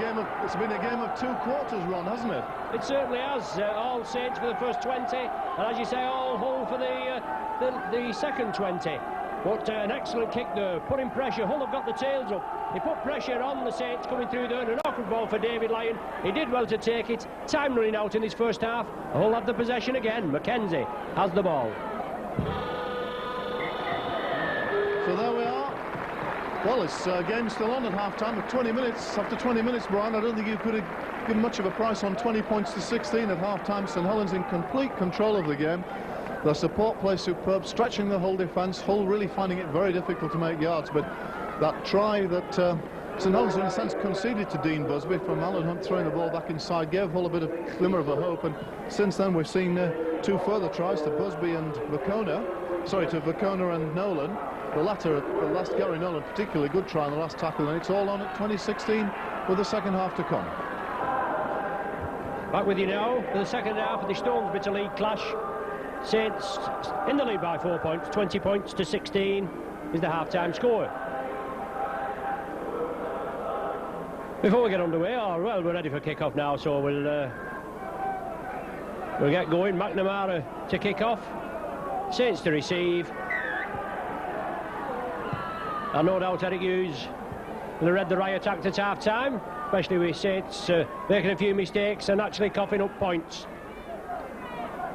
a game of 2 quarters run, hasn't it? It certainly has. All Saints for the first 20, and as you say, all Hull for the second 20. But an excellent kick there, putting pressure. Hull have got the tails up. He put pressure on the Saints coming through there, and an awkward ball for David Lyon. He did well to take it. Time running out in this first half. Hull have the possession again. Mackenzie has the ball. So there we are. Well, it's game still on at half-time at 20 minutes. After 20 minutes, Brian, I don't think you could have given much of a price on 20 points to 16 at half-time. St Helens in complete control of the game. Their support play superb, stretching the Hull defence. Hull really finding it very difficult to make yards, but that try that St Helens in a sense conceded to Dean Busby from Alan Hunt throwing the ball back inside gave Hull a bit of glimmer of a hope, and since then we've seen 2 further tries to Busby and Vacona, to Vacona and Nolan. The latter, the last Gary Nolan, particularly good try on the last tackle, and it's all on at 2016 with the second half to come. Back with you now for the second half of the Stones Bitter League clash. Saints in the lead by 4 points, 20 points to 16 is the half-time score. Before we get underway, well, we're ready for kick-off now, so we'll get going. McNamara to kick off, Saints to receive. And no doubt Eric Hughes will have read the riot act at half-time, especially with Saints making a few mistakes and actually coughing up points.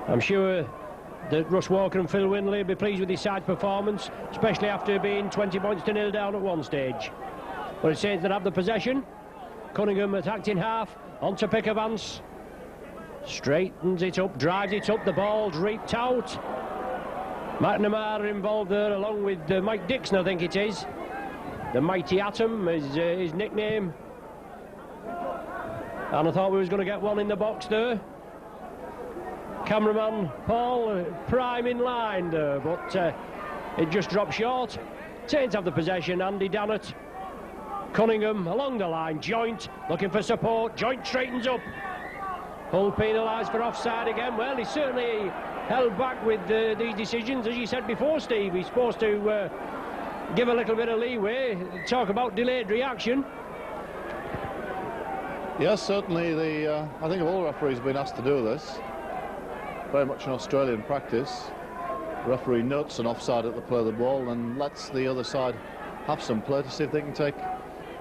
I'm sure that Russ Walker and Phil Winley will be pleased with his side performance, especially after being 20 points to 0 down at one stage. But it's Saints that have the possession. Cunningham attacked in half, onto Pickervance. Straightens it up, drives it up, the ball's reaped out. McNamara involved there along with Mike Dixon, I think it is. The Mighty Atom is his nickname. And I thought we was going to get one in the box there. Cameraman Paul, prime in line there, but it just dropped short. Saints have the possession, Andy Dannett. Cunningham along the line, Joint looking for support, Joint straightens up. Hull penalised for offside again. Well, he's certainly held back with these decisions. As you said before, Steve, he's supposed to give a little bit of leeway, talk about delayed reaction. Yes, certainly I think all referees have been asked to do this. Very much an Australian practice. The referee notes an offside at the play of the ball and lets the other side have some play to see if they can take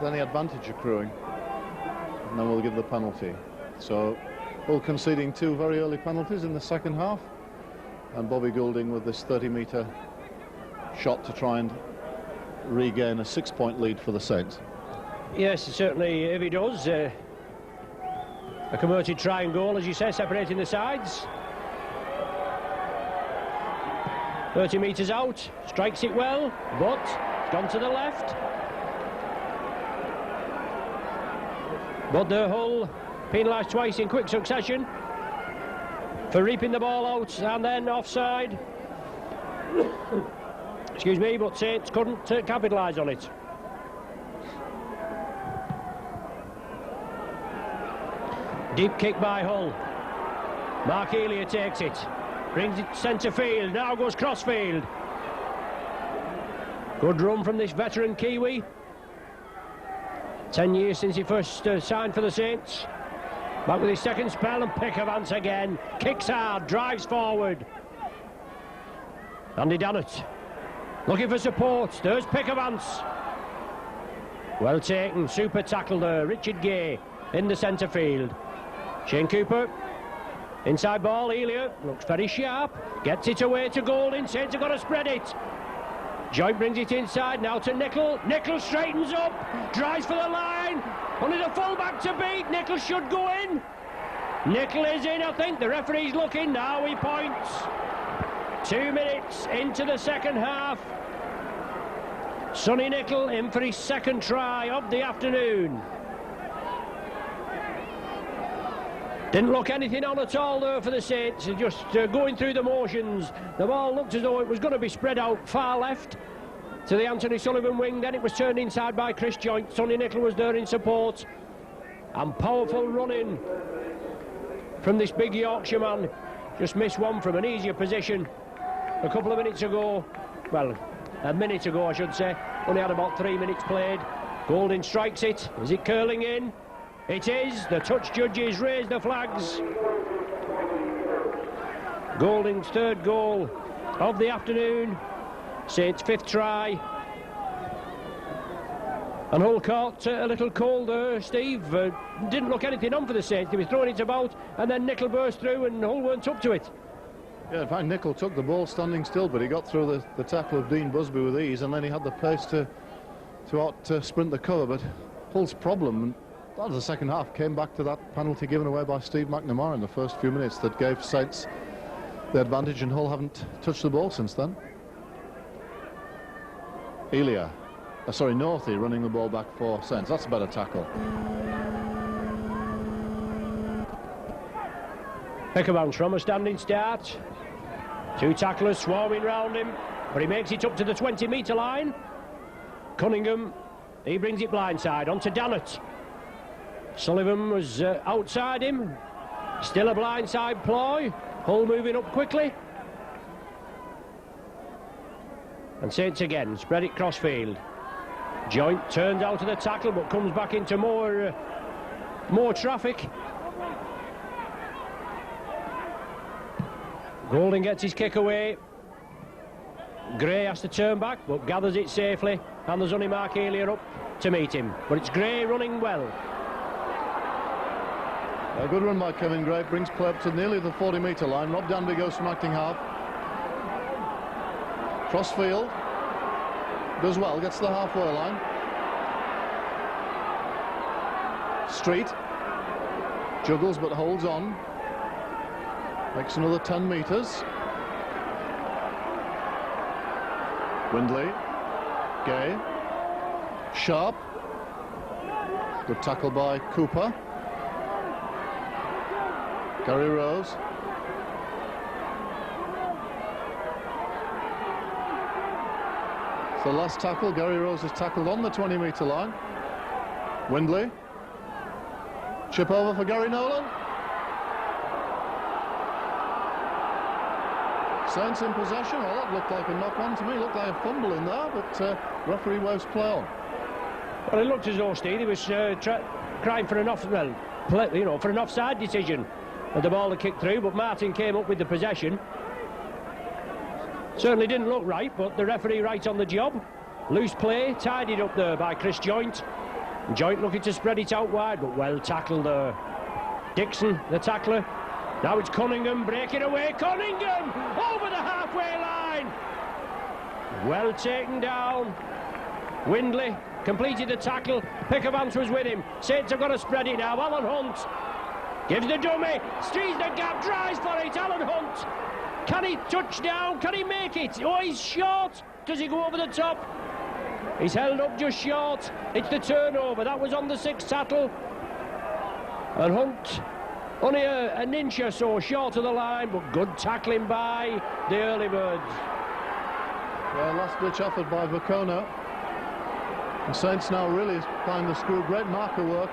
any advantage accruing. And then we'll give the penalty. So Hull conceding 2 very early penalties in the second half. and Bobby Goulding with this 30-metre shot to try and regain a 6-point lead for the Saints. Yes, certainly, if he does. A converted try and goal, as you say, separating the sides. 30 metres out, strikes it well, but it's gone to the left. But the Hull penalised twice in quick succession for reaping the ball out and then offside. Excuse me, but Saints couldn't capitalise on it. Deep kick by Hull. Mark Elia takes it. Brings it centre field. Now goes crossfield. Good run from this veteran Kiwi. 10 years since he first signed for the Saints. Back with his second spell, and Pickavance again. Kicks hard, drives forward. Andy Dannett looking for support. There's Pickavance. Well taken, super tackle there. Richard Gay in the centre field. Shane Cooper, inside ball, Elia, looks very sharp, gets it away to Goulding, Saints have got to spread it. Joint brings it inside, now to Nicol, Nicol straightens up, drives for the line, only the full-back to beat, Nicol should go in. Nicol is in, I think, the referee's looking, now he points. 2 minutes into the second half. Sonny Nicol in for his second try of the afternoon. Didn't look anything on at all there for the Saints, just going through the motions. The ball looked as though it was going to be spread out far left to the Anthony Sullivan wing, then it was turned inside by Chris Joint. Sonny Nicol was there in support, and powerful running from this big Yorkshire man. Just missed one from an easier position a couple of minutes ago. Well, a minute ago I should say. Only had about 3 minutes played. Goulding strikes it. Is it curling in? It is. The touch judges raise the flags. Goulding's third goal of the afternoon. Saints' fifth try. And Hull caught a little cold there, Steve. Didn't look anything on for the Saints. They were throwing it about, and then Nicol burst through and Hull weren't up to it. Yeah, in fact, Nicol took the ball standing still, but he got through the tackle of Dean Busby with ease, and then he had the pace to sprint the cover. But Hull's problem, that was the second half, came back to that penalty given away by Steve McNamara in the first few minutes that gave Saints the advantage, and Hull haven't touched the ball since then. Northey running the ball back for Saints. That's a better tackle. Pickavance from a standing start. Two tacklers swarming round him, but he makes it up to the 20-metre line. Cunningham, he brings it blindside onto Dannett. Sullivan was outside him. Still a blindside ploy. Hull moving up quickly. And Saints again, spread it crossfield. Joint turns out of the tackle, but comes back into more traffic. Goulding gets his kick away. Gray has to turn back, but gathers it safely, and there's only Mark Elia up to meet him. But it's Gray running well. A good run by Kevin Gray, brings play up to nearly the 40-metre line. Rob Danby goes from acting half. Crossfield, does well, gets to the halfway line. Street, juggles but holds on. Makes another 10 metres. Windley, Gay, Sharp. Good tackle by Cooper. Gary Rose. The last tackle, Gary Rose is tackled on the 20-metre line. Windley. Chip over for Gary Nolan. Saints in possession. Well, that looked like a knock-on to me. Looked like a fumble in there, but referee waves play on. Well, it looked as though Steve was crying for an for an offside decision. And the ball had kicked through, but Martin came up with the possession. Certainly didn't look right, but the referee right on the job. Loose play, tidied up there by Chris Joint. Joint looking to spread it out wide, but well tackled there. Dixon, the tackler, Now it's Cunningham breaking away. Cunningham over the halfway line. Well taken down. Windley completed the tackle. Pickavance was with him. Saints have got to spread it now. Alan Hunt gives the dummy. Sees the gap. Drives for it. Alan Hunt. Can he touch down? Can he make it? Oh, he's short. Does he go over the top? He's held up just short. It's the turnover. That was on the 6th tackle. And Hunt only an inch or so short of the line, but good tackling by the early birds. Well, last-ditch effort by Vacona. The Saints now really applying the screw. Great marker work.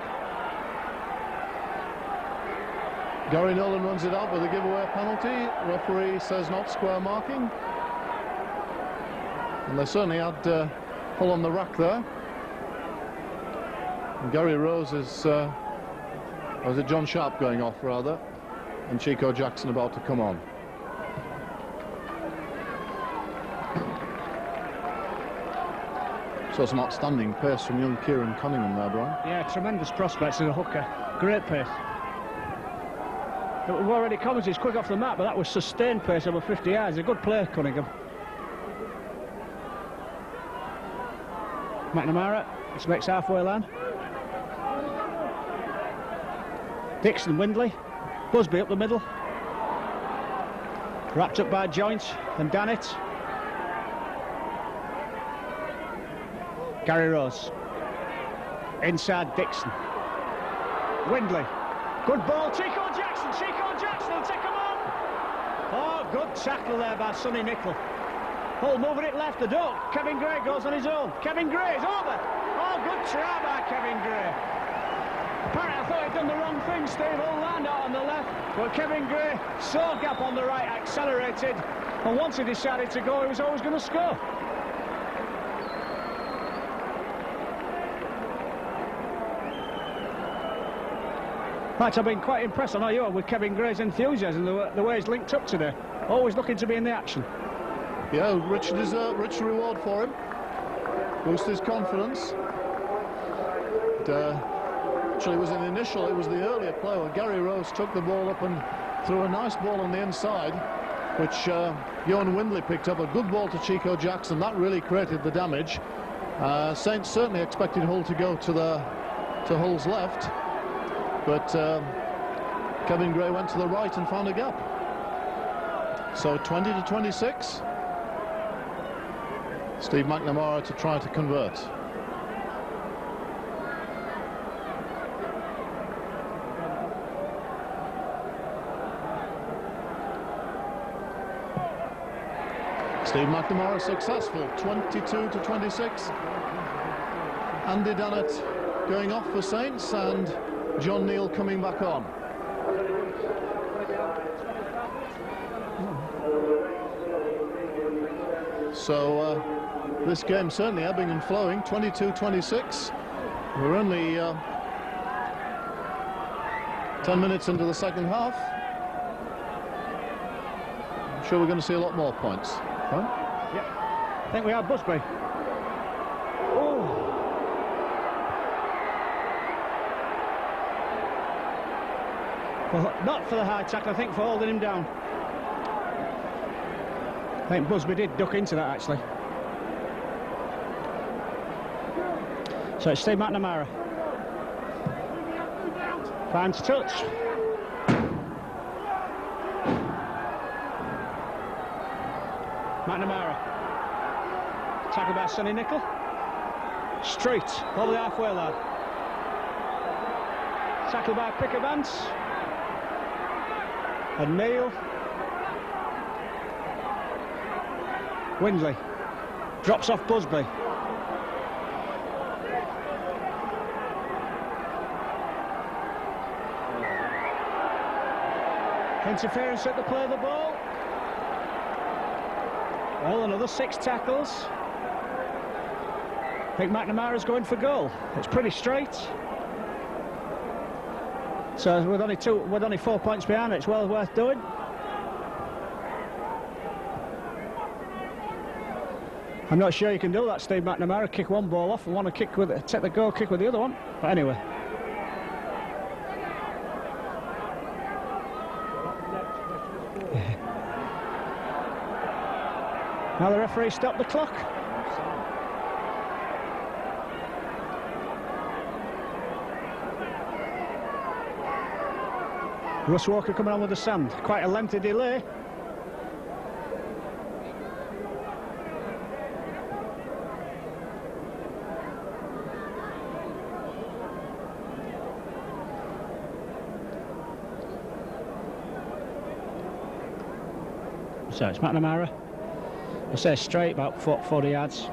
Gary Nolan runs it out with a giveaway penalty. Referee says not square marking. And they certainly had Hull on the rack there. And Gary Rose is, or is it John Sharp going off rather? And Chico Jackson about to come on. So some outstanding pace from young Kieran Cunningham there, Brian. Yeah, tremendous prospects as a hooker. Great pace. We've already commented he's quick off the mat, but that was sustained pace over 50 yards. A good play, Cunningham. McNamara, this makes halfway line. Dixon, Windley. Busby up the middle. Wrapped up by Joint and Dannett. Gary Rose. Inside Dixon. Windley. Good ball. Chico Jackson will take him on. Oh, good tackle there by Sonny Nicol. Hull moving it left, the duck. Kevin Gray goes on his own. Kevin Gray is over. Oh, good try by Kevin Gray. Apparently I thought he'd done the wrong thing, Steve. Hull lined out on the left, but Kevin Gray saw gap on the right, accelerated, and once he decided to go, he was always going to score. In fact, I've been quite impressed, I know you are, with Kevin Gray's enthusiasm, the way he's linked up today. Always looking to be in the action. Yeah, rich reward for him. Boost his confidence. Actually, it was the earlier play where Gary Rose took the ball up and threw a nice ball on the inside, which Johan Windley picked up. A good ball to Chico Jackson. That really created the damage. Saints certainly expected Hull to go to Hull's left. But Kevin Gray went to the right and found a gap. So 20-26. Steve McNamara to try to convert. Steve McNamara successful. 22-26. Andy Dannett going off for Saints and John Neal coming back on. So this game certainly ebbing and flowing. 22-26. We're only 10 minutes into the second half. I'm sure we're going to see a lot more points. Huh? Yep. I think we are. Busby. Well, not for the high tackle, I think for holding him down. I think Busby did duck into that, actually. So it's Steve McNamara. Finds touch. McNamara. Tackled by Sonny Nicol. Street over the halfway line. Tackled by Pickavance. And Neal. Windley drops off Busby. Interference at the play of the ball. Well, another 6 tackles. I think McNamara's going for goal. It's pretty straight. So with only 4 points behind, it's well worth doing. I'm not sure you can do that, Steve McNamara. Kick one ball off and want to take the goal kick with the other one. But anyway. Now the referee stopped the clock. Russ Walker coming on with the sand. Quite a lengthy delay. So it's McNamara. I'll say straight, about 40 yards.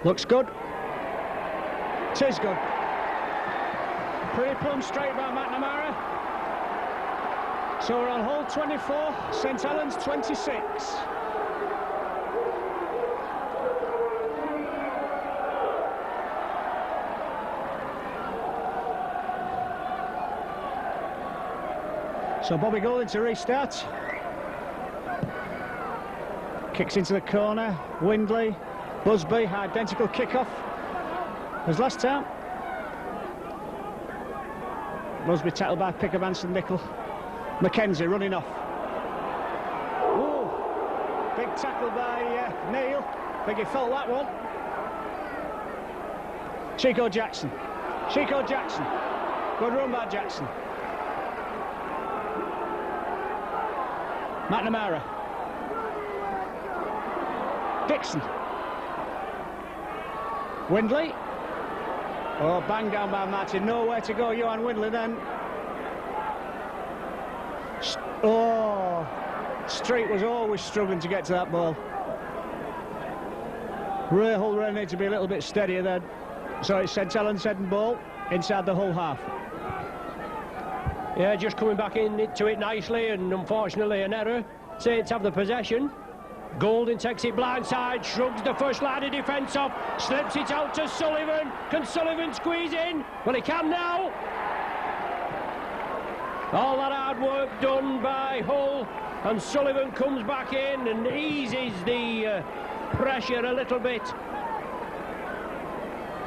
Looks good. It is good. Pretty plumb straight by McNamara. So we're on hole 24, St Helens 26. So Bobby Golding to restart. Kicks into the corner. Windley, Busby, identical kick-off as last time. Busby tackled by Picker, Anson, Nickel. Mackenzie running off. Ooh, big tackle by Neil. I think he felt that one. Chico Jackson. Chico Jackson. Good run by Jackson. McNamara. Dixon. Windley. Oh, bang down by Martin. Nowhere to go, Johan Windley then. Oh, Street was always struggling to get to that ball. Ray Hull really needs to be a little bit steadier then. So it's St Helens heading ball inside the Hull half. Yeah, just coming back into it nicely, and unfortunately an error. Saints have the possession. Golding takes it blindside, shrugs the first line of defence off, slips it out to Sullivan. Can Sullivan squeeze in? Well, he can now. All that hard work done by Hull, and Sullivan comes back in and eases the pressure a little bit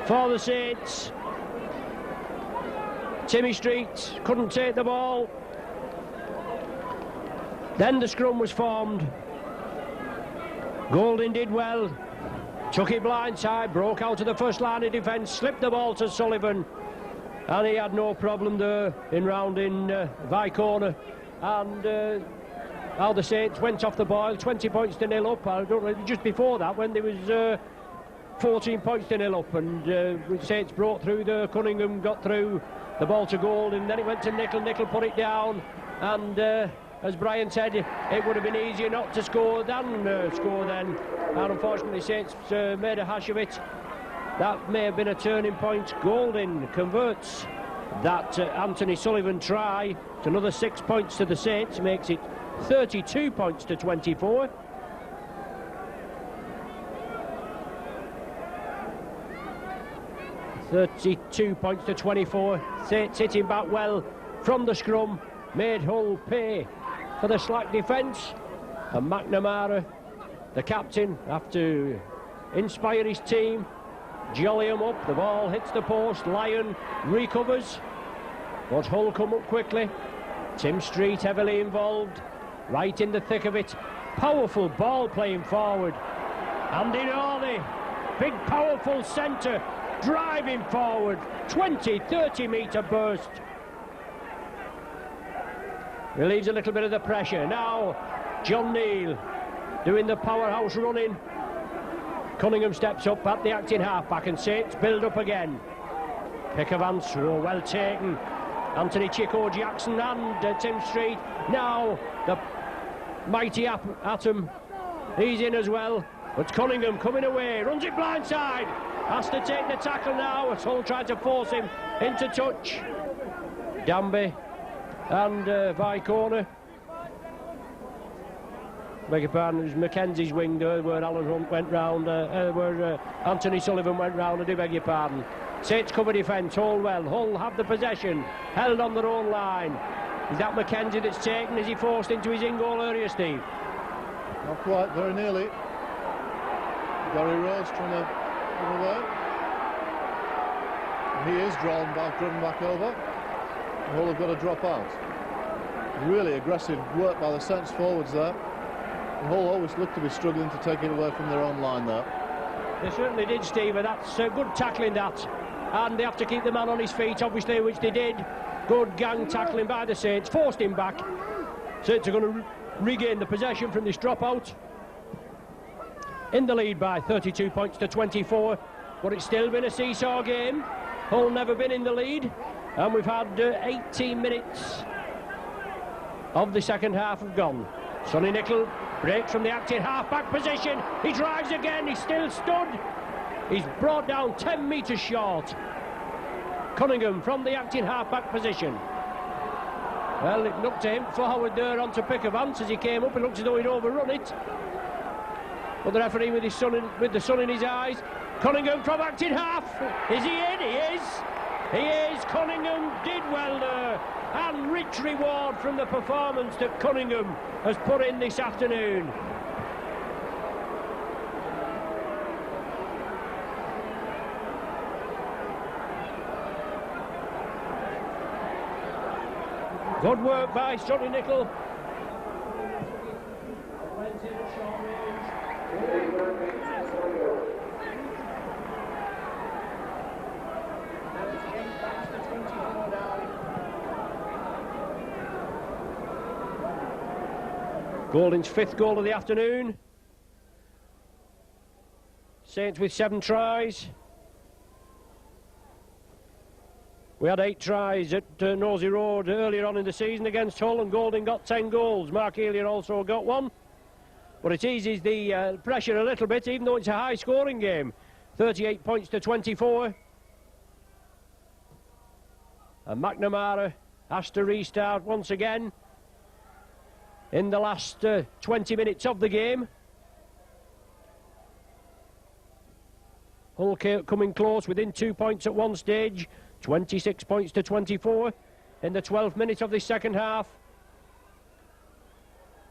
for the Saints. Timmy Street couldn't take the ball. Then the scrum was formed. Golding did well, took it blindside, broke out of the first line of defence, slipped the ball to Sullivan, and he had no problem there in rounding Vicona. And how the Saints went off the boil, 20 points to 0 up. I don't know, just before that, when there was 14 points to 0 up, and the Saints broke through there. Cunningham got through the ball to Golding, then it went to Nickel. Nickel put it down, and as Brian said, it would have been easier not to score than score then. And unfortunately, Saints made a hash of it. That may have been a turning point. Golding converts that Anthony Sullivan try. It's another 6 points to the Saints, makes it 32 points to 24. (32 points to 24). Saints sitting back well from the scrum, made Hull pay for the slack defence. And McNamara, the captain, have to inspire his team, jolly him up. The ball hits the post, Lyon recovers, but Hull come up quickly. Tim Street heavily involved, right in the thick of it. Powerful ball playing forward. Andy Norley, big powerful centre, driving forward, 20-30 metre burst. Relieves a little bit of the pressure. Now John Neal doing the powerhouse running. Cunningham steps up at the acting halfback, and Saints build up again. Pick of Vance, oh, well taken. Anthony Chico Jackson and Tim Street. Now the mighty Atom, he's in as well. But Cunningham coming away, runs it blindside. Has to take the tackle now, as Hull tried to force him into touch. Danby and Vicona. Beg your pardon, it was Mackenzie's wing there where Alan Hunt went round, where Anthony Sullivan went round. I do beg your pardon. Saints cover defence, Hull well. Hull have the possession, held on their own line. Is that Mackenzie that's taken? Is he forced into his in-goal area, Steve? Not quite, very nearly. Gary Rose trying to run away. He is driven back over. Hull have got to drop out. Really aggressive work by the Saints forwards there. And Hull always look to be struggling to take it away from their own line there. They certainly did, Steve, and that's good tackling that. And they have to keep the man on his feet, obviously, which they did. Good gang tackling by the Saints, forced him back. Saints are going to regain the possession from this dropout. In the lead by 32 points to 24, but it's still been a seesaw game. Hull never been in the lead, and we've had 18 minutes of the second half have gone. Sonny Nicol breaks from the active half-back position. He drives again, he's still stood. He's brought down 10 metres short. Cunningham from the acting half-back position. Well, it looked to him forward there onto Pickavance as he came up. It looked as though he'd overrun it. But the referee with the sun in his eyes. Cunningham from acting half. Is he in? He is. He is. Cunningham did well there. And rich reward from the performance that Cunningham has put in this afternoon. Good work by Sonny Nicol. Golding's 5th goal of the afternoon. Saints with 7 tries. We had 8 tries at Nosey Road earlier on in the season against Hull, and Golding got 10 goals. Mark Elian also got 1. But it eases the pressure a little bit, even though it's a high-scoring game. 38 points to 24. And McNamara has to restart once again in the last 20 minutes of the game. Hull coming close, within 2 points at one stage. 26 points to 24 in the 12th minute of this second half.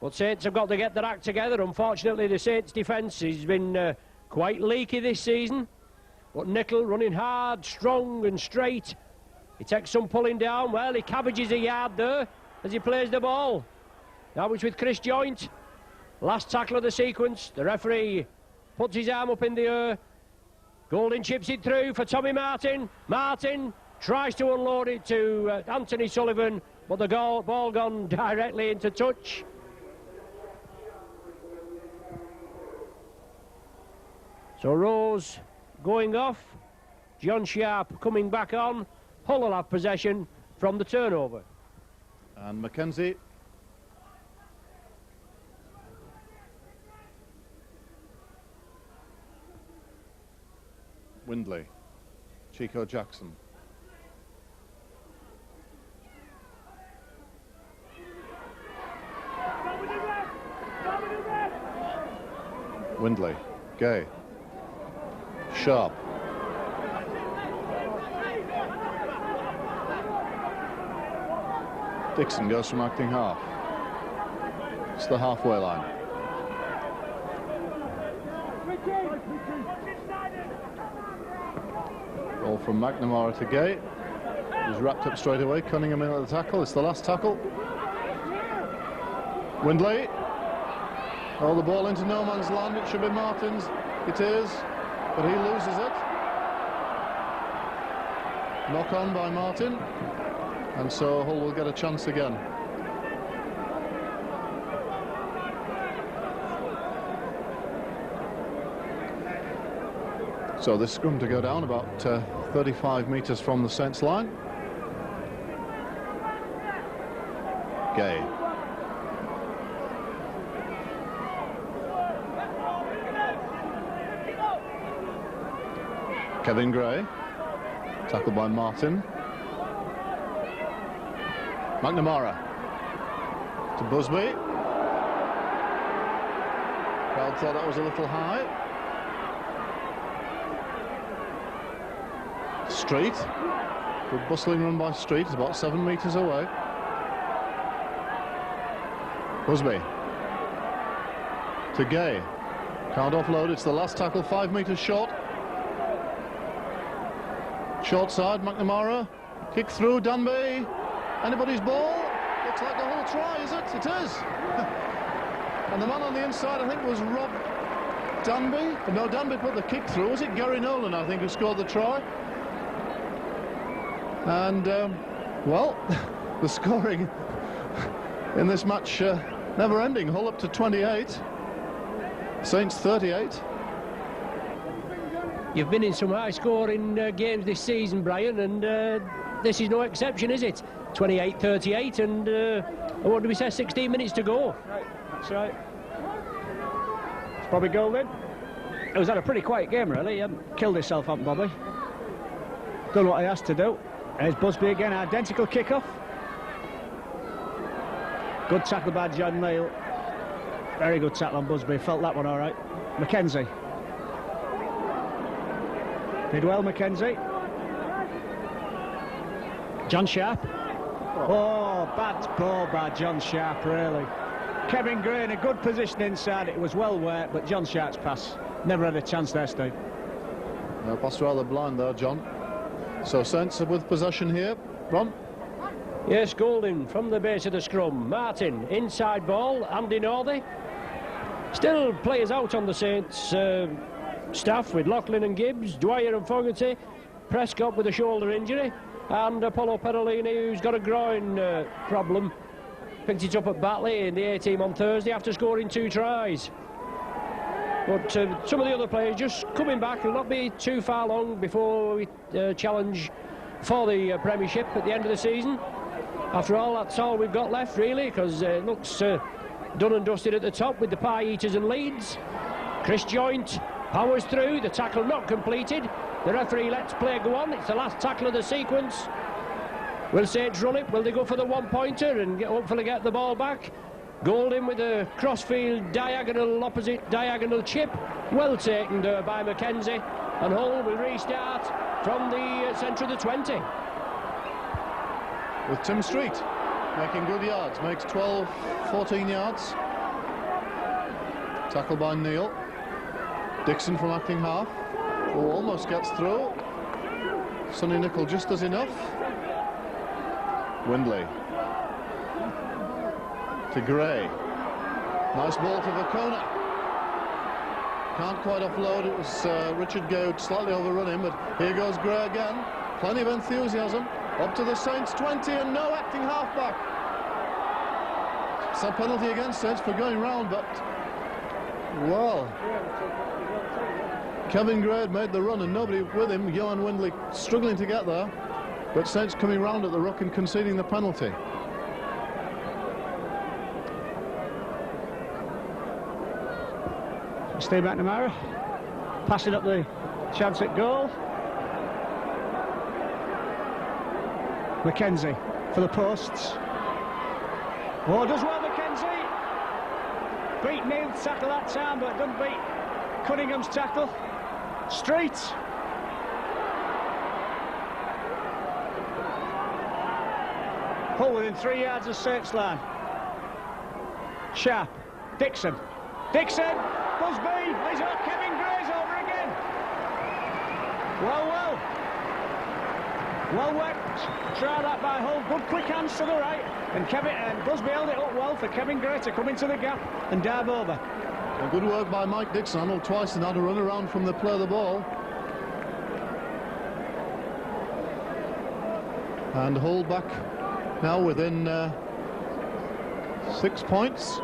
But Saints have got to get their act together. Unfortunately, the Saints defence has been quite leaky this season. But Nicol running hard, strong and straight. He takes some pulling down. Well, he cabbages a yard there as he plays the ball. Now it's with Chris Joint. Last tackle of the sequence. The referee puts his arm up in the air. Golding chips it through for Tommy Martin. Martin tries to unload it to Anthony Sullivan, but the ball gone directly into touch. So Rose going off. John Sharp coming back on. Hull will have possession from the turnover. And Mackenzie. Windley. Chico Jackson. Windley. Gay. Sharp. Dixon goes from acting half. It's the halfway line. Ball from McNamara to Gay. He's wrapped up straight away. Cunningham in at the tackle. It's the last tackle. Windley. Oh, the ball into no man's land. It should be Martin's. It is, but he loses it. Knock on by Martin, and so Hull will get a chance again. So this scrum to go down about 35 metres from the Saints line. Gay. Kevin Gray, tackled by Martin. McNamara to Busby. Crowd thought that was a little high. Street, good bustling run by Street, it's about 7 metres away. Busby to Gay. Can't offload. It's the last tackle, 5 metres short. Short side, McNamara. Kick through, Danby. Anybody's ball? Looks like the whole try, is it? It is. And the man on the inside, I think, was Rob Danby. No, Danby put the kick through. Was it Gary Nolan, I think, who scored the try? And, well, the scoring in this match never ending. Hull up to 28. Saints 38. You've been in some high-scoring games this season, Brian, and this is no exception, is it? 28-38, and what do we say, 16 minutes to go? Right, that's right. It's Bobby Golding. It was had a pretty quiet game, really. He hadn't killed himself on Bobby. Done what he has to do. There's Busby again, identical kick-off. Good tackle by John Neal. Very good tackle on Busby, felt that one all right. Mackenzie. Did well, Mackenzie. John Sharp. Oh, bad ball by John Sharp, really. Kevin Gray in a good position inside. It was well worked, but John Sharp's pass never had a chance there, Steve. No, pass rather blind there, John. So Saints with possession here. Ron? Yes, Golding from the base of the scrum. Martin, inside ball. Andy Northey. Still players out on the Saints staff with Loughlin and Gibbs, Dwyer and Fogarty, Prescott with a shoulder injury, and Apollo Perolini, who's got a groin problem. Picked it up at Batley in the A-team on Thursday after scoring 2 tries. But some of the other players just coming back. It'll not be too far long before we challenge for the Premiership at the end of the season. After all, that's all we've got left, really, because it looks done and dusted at the top with the Pie Eaters and Leeds. Chris Joint powers through, the tackle not completed. The referee lets play go on. It's the last tackle of the sequence. Will Saints run it? Will they go for the one-pointer and hopefully get the ball back? Golding with a crossfield diagonal, opposite diagonal chip. Well taken there by Mackenzie. And Hull will restart from the centre of the 20. With Tim Street making good yards, makes 12, 14 yards. Tackle by Neal. Dixon from acting half, who almost gets through. Sonny Nicol just does enough. Windley to Gray. Nice ball to Vacona. Can't quite offload. It was Richard Gay who slightly overrun him, but here goes Gray again. Plenty of enthusiasm. Up to the Saints 20 and no acting halfback. It's a penalty against Saints for going round, but well, Kevin Gray had made the run and nobody with him. Johan Windley struggling to get there, but Saints coming round at the ruck and conceding the penalty. Steve McNamara passing up the chance at goal. Mackenzie for the posts. Oh, does well, Mackenzie. Beat Neal's tackle that time, but doesn't beat Cunningham's tackle. Street. Hull within 3 yards of Saints line. Sharp. Dixon. Dixon. Busby. He's up. Kevin Gray's over again. Well. Well worked. Try that by Hull. Good quick hands to the right. And Busby held it up well for Kevin Gray to come into the gap and dive over. Well, good work by Mike Dixon. Arnold twice and had a run around from the play of the ball. And Hull back now within 6 points.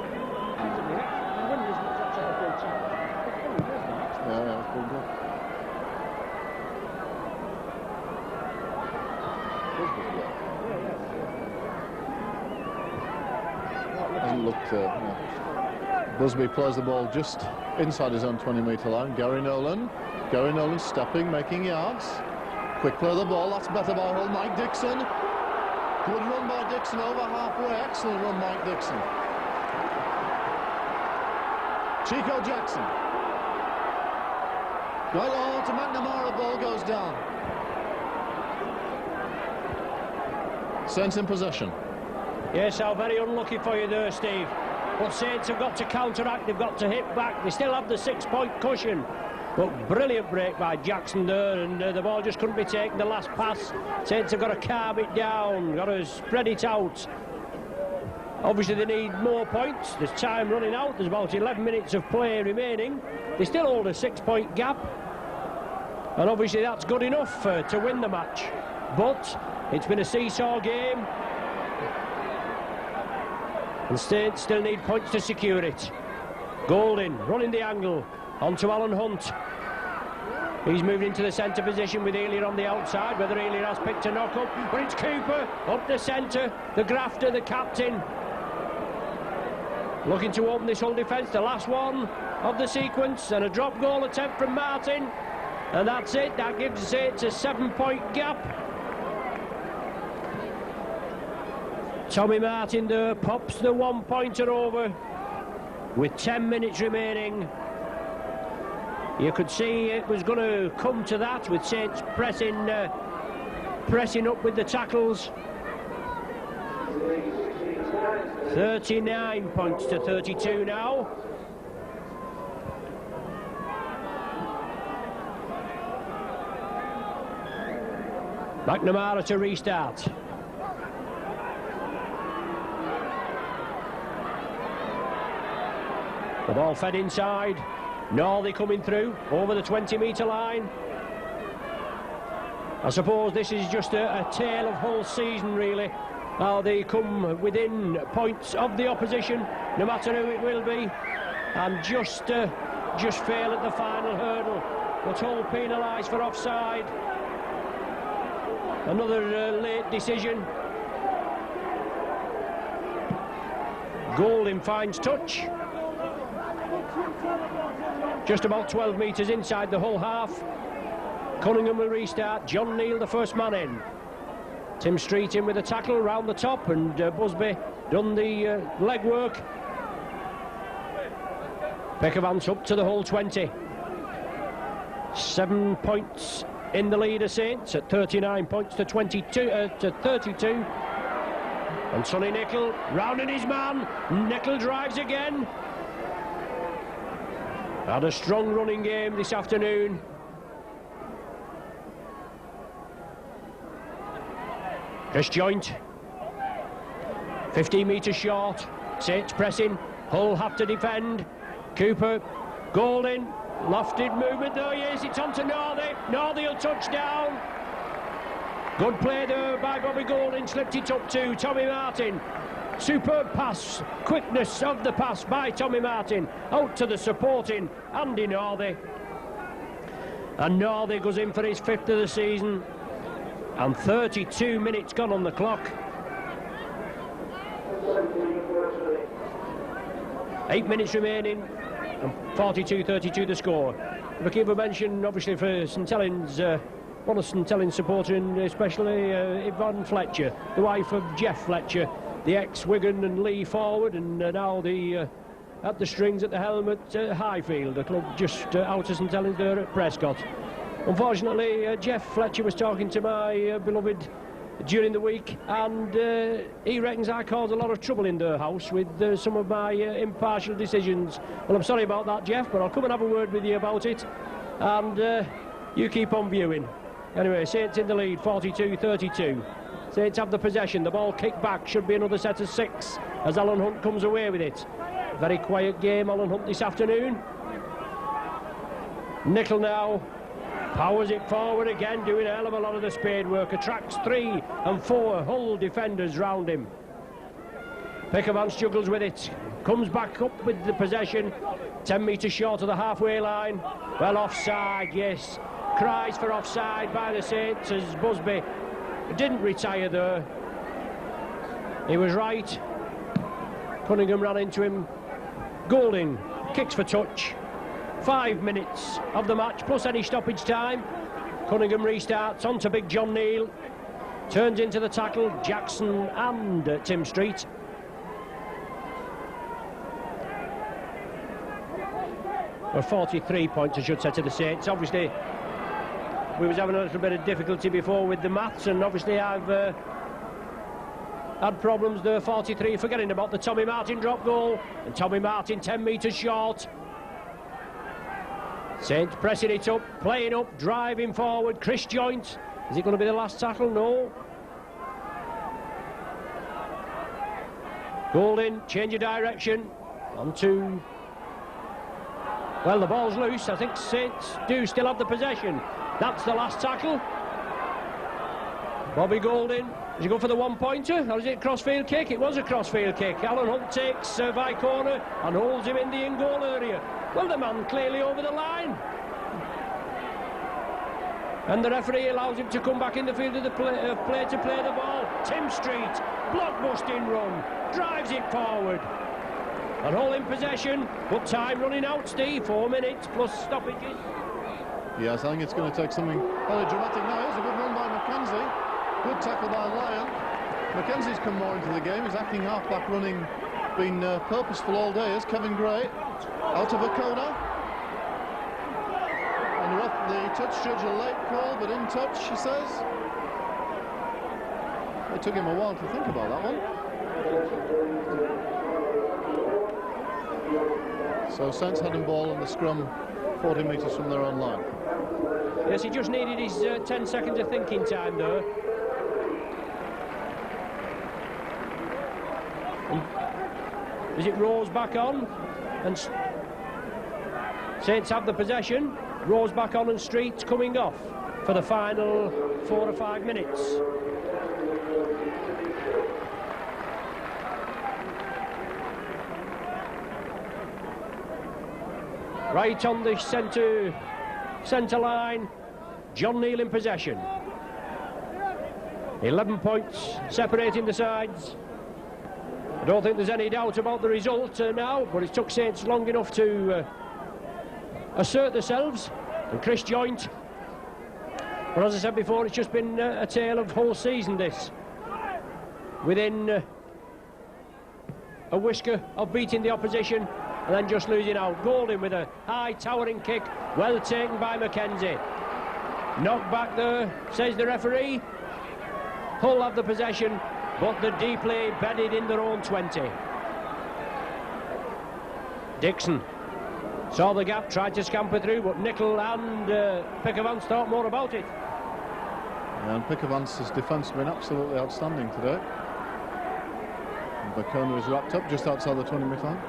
Hasn't looked. Busby plays the ball just inside his own 20-metre line. Gary Nolan stepping, making yards. Quick play of the ball. That's better by Hull. Mike Dixon. Good run by Dixon over halfway. Excellent run, Mike Dixon. Chico Jackson. Right on to McNamara. Ball goes down. Saints in possession. Yes, how very unlucky for you there, Steve. but Saints have got to counteract, they've got to hit back. They still have the 6-point cushion, but brilliant break by Jackson there, and the ball just couldn't be taken. The last pass, Saints have got to carve it down, got to spread it out. Obviously they need more points, there's time running out, there's about 11 minutes of play remaining. They still hold a 6-point gap, and obviously that's good enough to win the match. But it's been a seesaw game, and Saints still need points to secure it. Golding running the angle onto Alan Hunt. He's moved into the centre position with Ely on the outside, whether Ely has picked a knock up, but it's Cooper up the centre, the grafter, the captain, looking to open this whole defence. The last one of the sequence, and a drop goal attempt from Martin, and that's it. That gives Saints a 7-point gap. Tommy Martin there pops the 1-pointer over with 10 minutes remaining. You could see it was going to come to that, with Saints pressing up with the tackles. 39 points to 32 now. McNamara to restart. The ball fed inside. Northey coming through over the 20-metre line. I suppose this is just a tale of whole season, really. How they come within points of the opposition, no matter who it will be, and just fail at the final hurdle. But all penalised for offside. Another late decision. Golding finds touch. Just about 12 metres inside the Hull half. Cunningham will restart. John Neal the first man in. Tim Street in with a tackle round the top, and Busby done the legwork. Peckervance up to the Hull 20. 7 points in the lead of Saints at 39 points to 32. And Sonny Nicol rounding his man. Nicol drives again. Had a strong running game this afternoon. Chris Joint, 15 metres short. Saints pressing. Hull have to defend. Cooper, Golding, lofted movement. There he is. It's on to Northey. Northey will touch down. Good play there by Bobby Golding. Slipped it up to Tommy Martin. Superb pass. Quickness of the pass by Tommy Martin. Out to the supporting Andy Northey. And Northey goes in for his 5th of the season. And 32 minutes gone on the clock. 8 minutes remaining, and 42-32 the score. If I give a mention, obviously, for St Helens, one of St Helens supporter, and especially Yvonne Fletcher, the wife of Jeff Fletcher, the ex-Wigan and Lee forward, and now at the strings at the helm at Highfield, the club just out of St Helens there at Prescott. Unfortunately, Jeff Fletcher was talking to my beloved during the week, and he reckons I caused a lot of trouble in their house with some of my impartial decisions. Well, I'm sorry about that, Jeff, but I'll come and have a word with you about it, and you keep on viewing. Anyway, Saints in the lead, 42-32. Saints have the possession, the ball kicked back, should be another set of 6 as Alan Hunt comes away with it. Very quiet game, Alan Hunt, this afternoon. Nicol now powers it forward again, doing a hell of a lot of the spade work. Attracts 3 and 4 Hull defenders round him. Peckervance juggles with it. Comes back up with the possession. 10 metres short of the halfway line. Well, offside, yes. Cries for offside by the Saints as Busby didn't retire there. He was right. Cunningham ran into him. Golding kicks for touch. 5 minutes of the match plus any stoppage time. Cunningham restarts on to big John Neal. Turns into the tackle, Jackson and Tim Street. Well, 43 points, I should say, to the Saints. Obviously, we was having a little bit of difficulty before with the maths, and obviously I've had problems there, 43, forgetting about the Tommy Martin drop goal, and Tommy Martin 10 metres short. Saints pressing it up, playing up, driving forward. Chris Joint, is it going to be the last tackle? No. Golding, change of direction, onto... Well, the ball's loose. I think Saints do still have the possession. That's the last tackle. Bobby Golding, does he go for the one-pointer, or is it a crossfield kick? It was a crossfield kick. Alan Hunt takes by corner and holds him in the in-goal area. Well, the man clearly over the line. And the referee allows him to come back in the field of the play to play the ball. Tim Street, block-busting run, drives it forward. And all in possession, but time running out, Steve. 4 minutes plus stoppages. Yes, I think it's going to take something very dramatic now. It's a good run by Mackenzie. Good tackle by Lyon. Mackenzie's come more into the game. He's acting half-back running, been purposeful all day, is Kevin Gray. Out of a corner. And the touch judge a late call, but in touch, he says. It took him a while to think about that one. So Saints had him ball in the scrum 40 metres from their own line. Yes, he just needed his 10 seconds of thinking time there. As it rolls back on, and Saints have the possession, rolls back on, and Street's coming off for the final 4 or 5 minutes. Right on the centre line, John Neal in possession. 11 points separating the sides. I don't think there's any doubt about the result now, but it took Saints long enough to assert themselves. And Chris Joint, but as I said before, it's just been a tale of whole season this. Within a whisker of beating the opposition and then just losing out. Golding with a high towering kick, well taken by Mackenzie. Knocked back there, says the referee. Hull have the possession, but they're deeply bedded in their own 20. Dixon saw the gap, tried to scamper through, but Nicol and Pickavance thought more about it. And Pickavance's defence has been absolutely outstanding today. And Bacona is wrapped up just outside the 20-metre line.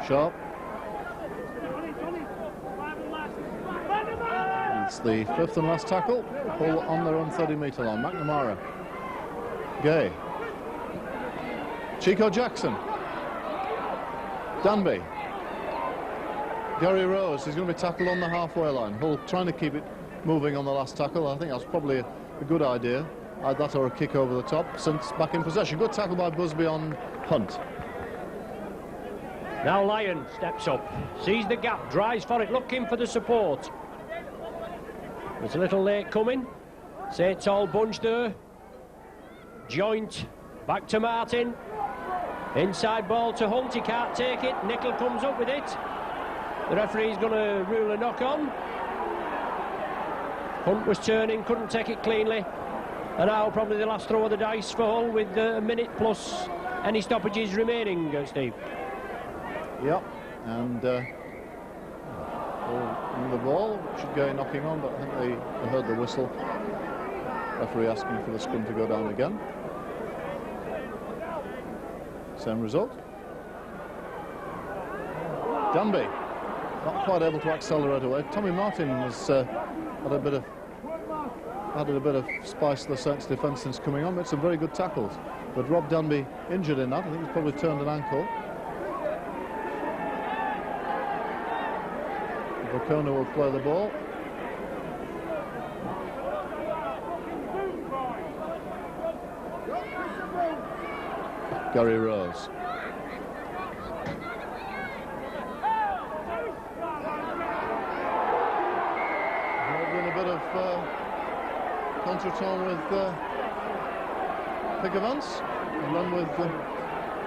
Sharp. It's the 5th and last tackle. Hull on their own 30-metre line. McNamara. Gay. Chico Jackson. Danby. Gary Rose is going to be tackled on the halfway line. Hull trying to keep it moving on the last tackle. I think that's probably a good idea. Either that or a kick over the top. Since back in possession. Good tackle by Busby on Hunt. Now Lyon steps up, sees the gap, drives for it, looking for the support. It's a little late coming. Saints all bunched there. Joint back to Martin. Inside ball to Hunt, he can't take it. Nicol comes up with it. The referee's going to rule a knock on. Hunt was turning, couldn't take it cleanly. And now probably the last throw of the dice for Hull with a minute plus any stoppages remaining, Steve. Yep, and the ball should go knocking on, but I think they heard the whistle. Referee asking for the scrum to go down again. Same result. Danby not quite able to accelerate away. Tommy Martin has added a bit of spice to the Saints defence since coming on. Made some very good tackles, but Rob Danby injured in that. I think he's probably turned an ankle. Bacona will play the ball. Gary Rose. There's been a bit of contretemps with Pickavance,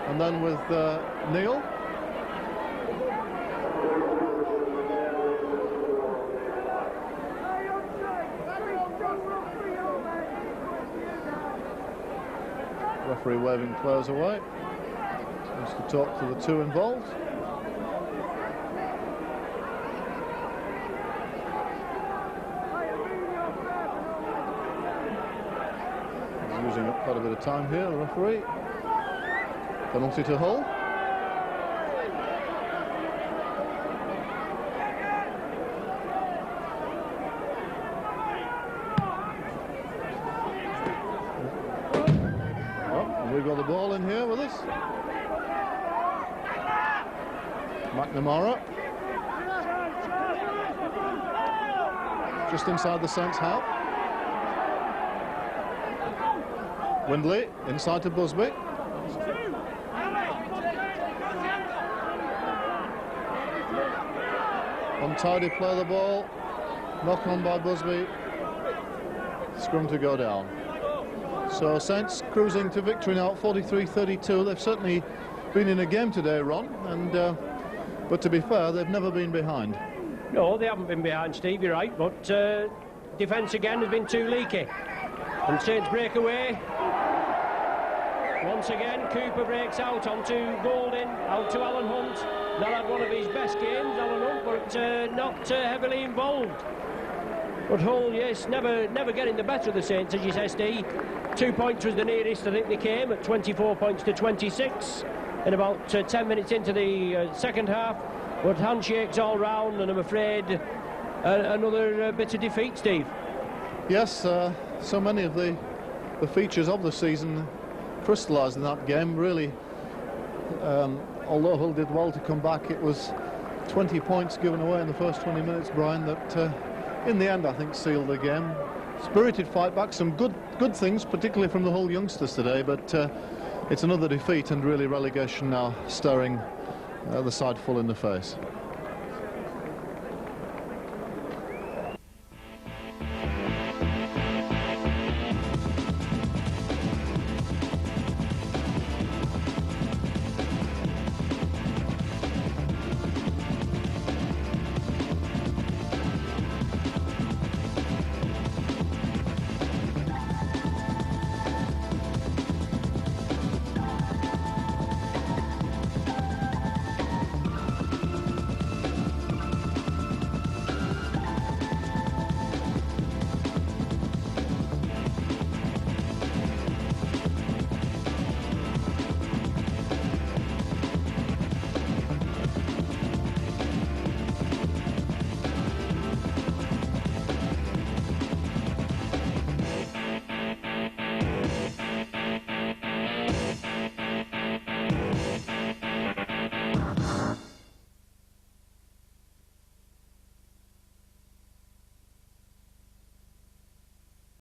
and then with Neal. Referee waving players away. Seems to talk to the two involved. He's using up quite a bit of time here, the referee. Penalty to Hull. We've got the ball in here with us. McNamara. Just inside the Saints' half. Windley inside to Busby. Untidy play the ball. Knock on by Busby. Scrum to go down. So Saints cruising to victory now at 43-32. They've certainly been in a game today, Ron, and but to be fair, they've never been behind. No, they haven't been behind, Steve, you're right, but defence again has been too leaky. And Saints break away. Once again, Cooper breaks out onto Golding, out to Alan Hunt. Not had one of his best games, Alan Hunt, but not heavily involved. But Hull, yes, never getting the better of the Saints, as you say, Steve. 2 points was the nearest I think they came, at 24 points to 26 in about 10 minutes into the second half. But handshakes all round, and I'm afraid another bit of defeat, Steve. Yes, so many of the features of the season crystallised in that game, really. Although Hull did well to come back, it was 20 points given away in the first 20 minutes, Brian, that in the end I think sealed the game. Spirited fight back, some good things, particularly from the Hull youngsters today, but it's another defeat and really relegation now staring the side full in the face.